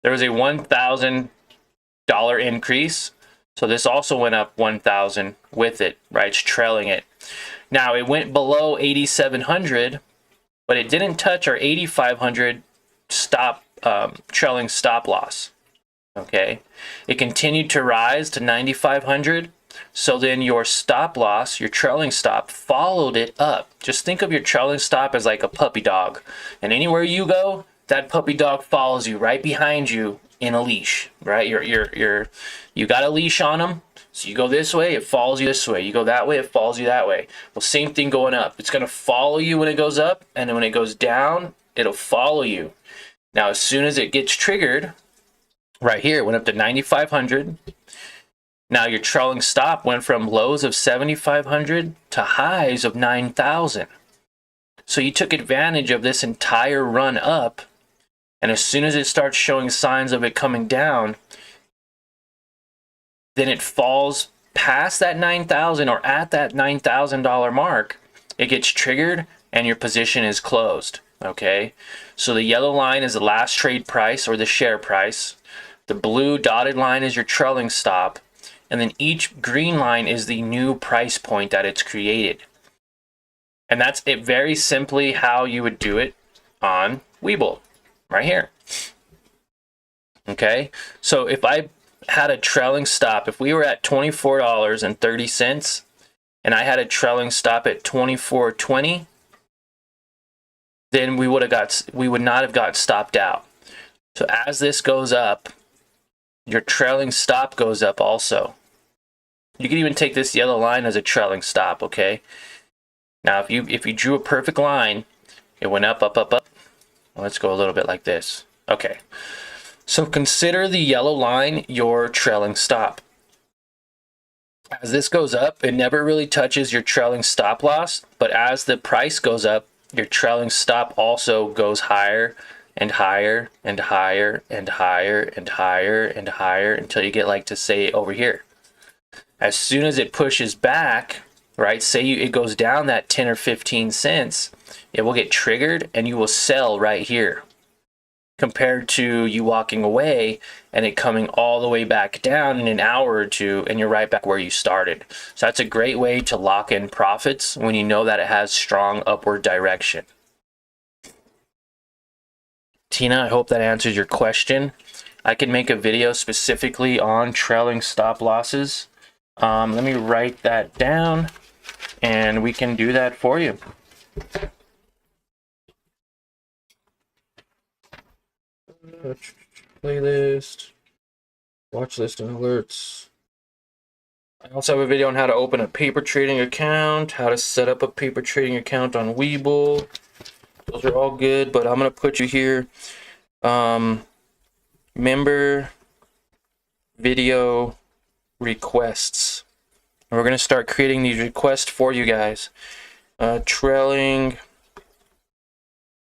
There was a $1,000 increase. So this also went up 1,000 with it, right? It's trailing it. Now it went below 8,700, but it didn't touch our 8,500 stop trailing stop loss. Okay, it continued to rise to 9,500. So then your stop loss, your trailing stop, followed it up. Just think of your trailing stop as like a puppy dog, and anywhere you go, that puppy dog follows you right behind you in a leash, right? You got a leash on them. So you go this way, it follows you this way. You go that way, it follows you that way. Well, same thing going up. It's going to follow you when it goes up, and then when it goes down, it'll follow you. Now, as soon as it gets triggered, right here, it went up to 9,500. Now, your trailing stop went from lows of 7,500 to highs of 9,000. So you took advantage of this entire run up, and as soon as it starts showing signs of it coming down, then it falls past that 9,000 or at that $9,000 mark, it gets triggered and your position is closed, okay? So the yellow line is the last trade price or the share price. The blue dotted line is your trailing stop, and then each green line is the new price point that it's created. And that's it, very simply how you would do it on WeBull, right here. Okay, so if I had a trailing stop, if we were at $24.30 and I had a trailing stop at $24.20, then we would not have got stopped out. So as this goes up, your trailing stop goes up also. You can even take this yellow line as a trailing stop, okay? Now if you drew a perfect line, it went up, up, up, up. Well, let's go a little bit like this. Okay. So consider the yellow line your trailing stop. As this goes up, it never really touches your trailing stop loss, but as the price goes up, your trailing stop also goes higher and higher and higher and higher and higher and higher until you get like to say over here. As soon as it pushes back, right, say it goes down that 10 or 15 cents, it will get triggered and you will sell right here, compared to you walking away and it coming all the way back down in an hour or two and you're right back where you started. So that's a great way to lock in profits when you know that it has strong upward direction. Tina, I hope that answers your question. I can make a video specifically on trailing stop losses. Let me write that down and we can do that for you. Playlist, watch list and alerts. I also have a video on how to open a paper trading account, how to set up a paper trading account on WeBull. Those are all good, but I'm going to put you here. Member video requests. And we're going to start creating these requests for you guys. Trailing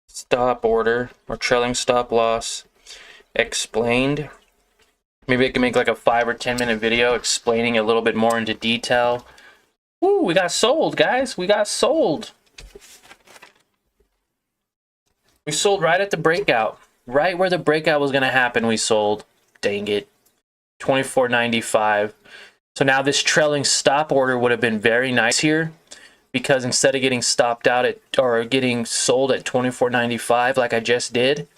stop order or trailing stop loss explained. Maybe I can make like a 5 or 10 minute video explaining a little bit more into detail. Woo, we got sold, guys. We got sold. We sold right at the breakout. Right where the breakout was going to happen, we sold. Dang it. $24.95. So now this trailing stop order would have been very nice here, because instead of getting stopped out at or getting sold at $24.95 like I just did,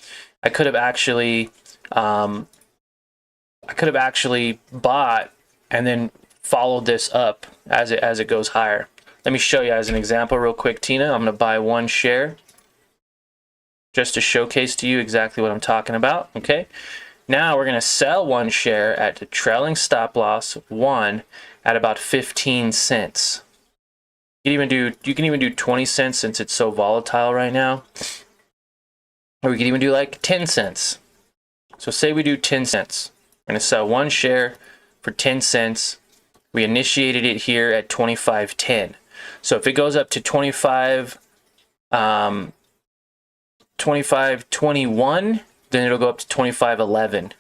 I could have actually I could have actually bought and then followed this up as it goes higher. Let me show you as an example real quick, Tina. I'm going to buy 1 share just to showcase to you exactly what I'm talking about. Okay. Now we're going to sell 1 share at the trailing stop loss 1 at about 15 cents. You can even do 20 cents since it's so volatile right now. Or we could even do like 10 cents. So say we do 10 cents. We're going to sell 1 share for 10 cents. We initiated it here at 25.10. So if it goes up to 25.21, then it'll go up to 25.11.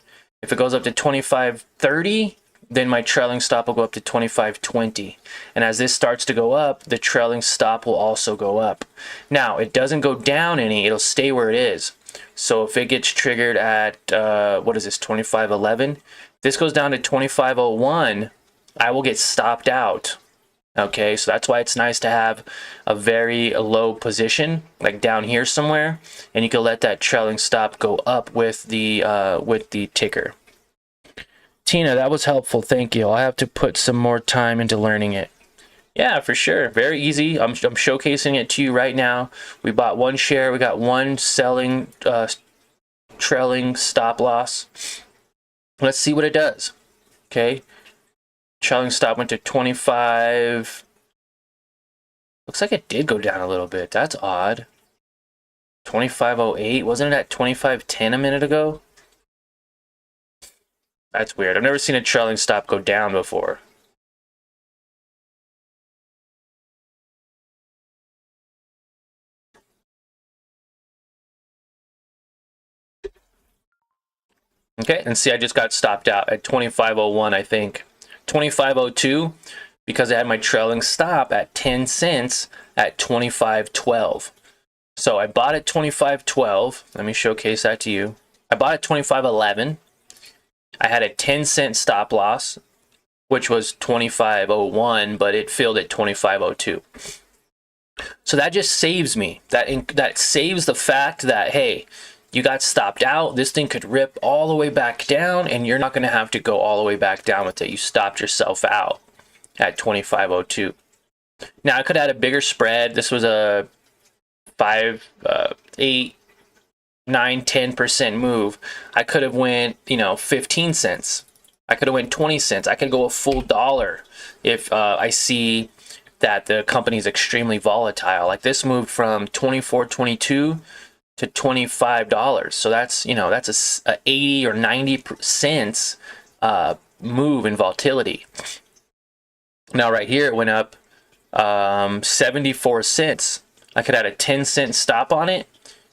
If it goes up to 25.30, then my trailing stop will go up to 25.20. And as this starts to go up, the trailing stop will also go up. Now, it doesn't go down any, it'll stay where it is. So if it gets triggered at, what is this, 25.11? This goes down to 25.01, I will get stopped out. Okay, so that's why it's nice to have a very low position, like down here somewhere, and you can let that trailing stop go up with the ticker. Tina, that was helpful. Thank you. I'll have to put some more time into learning it. Yeah, for sure. Very easy. I'm showcasing it to you right now. We bought 1 share. We got 1 selling trailing stop loss. Let's see what it does. Okay. Trailing stop went to 25. Looks like it did go down a little bit. That's odd. 25.08. Wasn't it at 25.10 a minute ago? That's weird. I've never seen a trailing stop go down before. Okay, and see, I just got stopped out at 25.01, I think. 25.02, because I had my trailing stop at 10 cents at 25.12. So I bought at 25.12. Let me showcase that to you. I bought at 25.11. I had a 10-cent stop loss, which was 25.01, but it filled at 25.02. So that just saves me. That saves the fact that, hey, you got stopped out, this thing could rip all the way back down, and you're not going to have to go all the way back down with it. You stopped yourself out at 25.02. Now, I could have had a bigger spread. This was a 5, 8, 9, 10% move. I could have went, 15 cents. I could have went 20 cents. I could go a full $1 if I see that the company is extremely volatile. Like this moved from 24.22 to $25. So that's, that's a 80 or 90 cents move in volatility. Now right here it went up 74 cents. I could add a 10-cent stop on it,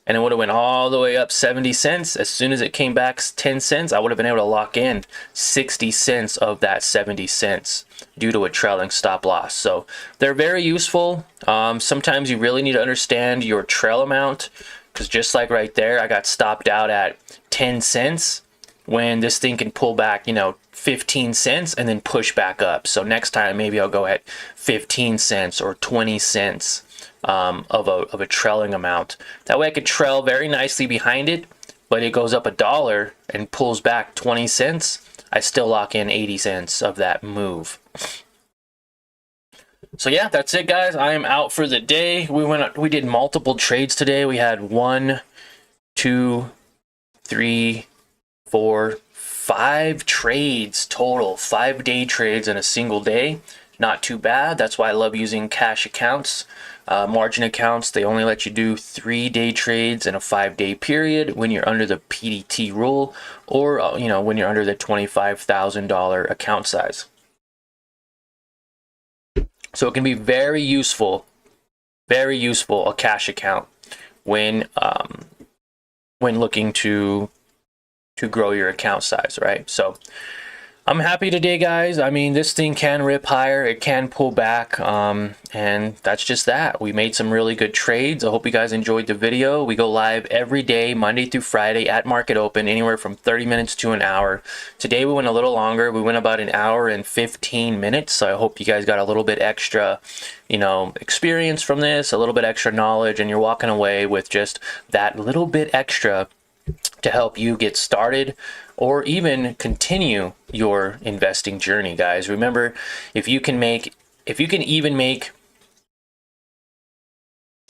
and it would have went all the way up 70 cents. As soon as it came back 10 cents, I would have been able to lock in 60 cents of that 70 cents due to a trailing stop loss. So they're very useful. Sometimes you really need to understand your trail amount, because just like right there, I got stopped out at 10 cents when this thing can pull back, 15 cents and then push back up. So next time, maybe I'll go at 15 cents or 20 cents of a trailing amount. That way I could trail very nicely behind it, but it goes up $1 and pulls back 20 cents. I still lock in 80 cents of that move. So yeah, that's it, guys. I am out for the day. We did multiple trades today. We had 1, 2, 3, 4, 5 trades total. 5-day trades in a single day. Not too bad. That's why I love using cash accounts. Margin accounts, they only let you do 3-day trades in a 5-day period when you're under the PDT rule, or when you're under the $25,000 account size. So it can be very useful, a cash account when looking to grow your account size, right? So I'm happy today, guys. I mean, this thing can rip higher, it can pull back, and that's just that. We made some really good trades. I hope you guys enjoyed the video. We go live every day, Monday through Friday at market open, anywhere from 30 minutes to an hour. Today we went a little longer. We went about an hour and 15 minutes, so I hope you guys got a little bit extra, experience from this, a little bit extra knowledge, and you're walking away with just that little bit extra to help you get started or even continue your investing journey, guys. Remember, if you can even make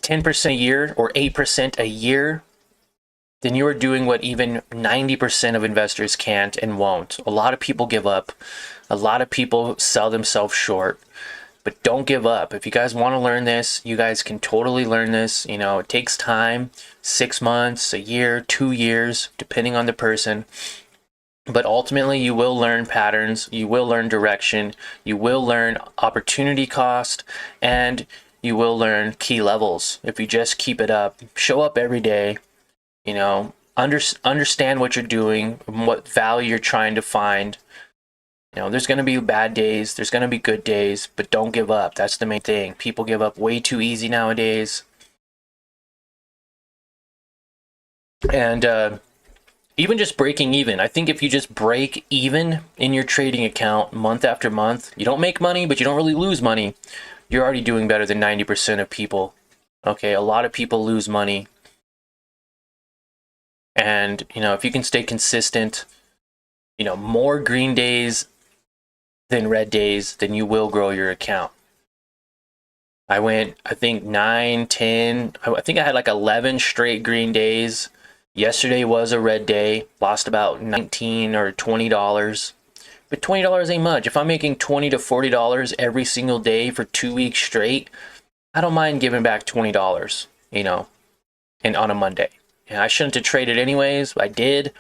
10% a year or 8% a year, then you are doing what even 90% of investors can't and won't. A lot of people give up. A lot of people sell themselves short. But don't give up. If you guys want to learn this, you guys can totally learn this. You know, it takes time, 6 months, a year, 2 years, depending on the person. But ultimately, you will learn patterns, you will learn direction, you will learn opportunity cost, and you will learn key levels. If you just keep it up, show up every day, you know, understand what you're doing, what value you're trying to find. You know, there's going to be bad days, there's going to be good days, but don't give up. That's the main thing. People give up way too easy nowadays. And even just breaking even. I think if you just break even in your trading account month after month, you don't make money, but you don't really lose money. You're already doing better than 90% of people. Okay, a lot of people lose money. And, you know, if you can stay consistent, you know, more green days than red days, then you will grow your account. I went, I think 9, 10, I think I had like 11 straight green days. Yesterday was a red day, lost about $19 or $20. But $20 ain't much. If I'm making $20 to $40 every single day for 2 weeks straight, I don't mind giving back $20, you know, and on a Monday. And I shouldn't have traded anyways, I did,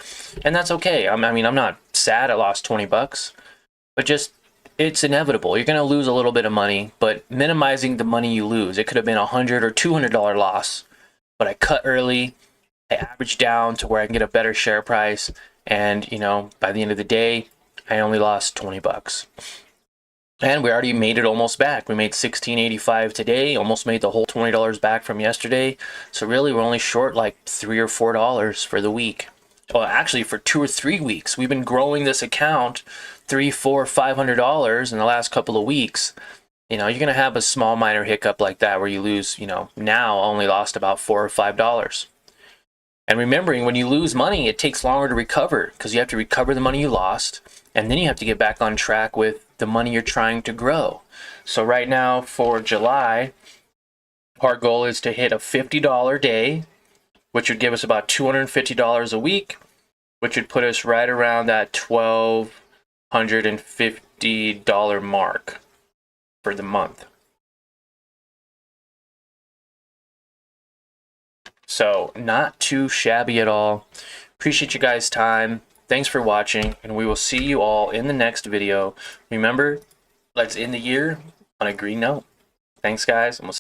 and that's okay. I mean, I'm not sad I lost 20 bucks, but just, it's inevitable. You're going to lose a little bit of money, but minimizing the money you lose. It could have been a $100 or $200 loss, but I cut early. I averaged down to where I can get a better share price, and, you know, by the end of the day, I only lost 20 bucks. And we already made it almost back. We made $16.85 today, almost made the whole $20 back from yesterday. So really, we're only short like $3 or $4 for the week. Well, actually, for 2 or 3 weeks. We've been growing this account $300, $400, $500 in the last couple of weeks. You know, you're going to have a small minor hiccup like that where you lose, you know, now only lost about $4 or $5. And remembering, when you lose money, it takes longer to recover because you have to recover the money you lost, and then you have to get back on track with the money you're trying to grow. So right now for July, our goal is to hit a $50 day, which would give us about $250 a week, which would put us right around that $1,250 mark for the month. So not too shabby at all. Appreciate you guys' time. Thanks for watching, and we will see you all in the next video. Remember, let's end the year on a green note. Thanks, guys, and we'll see you.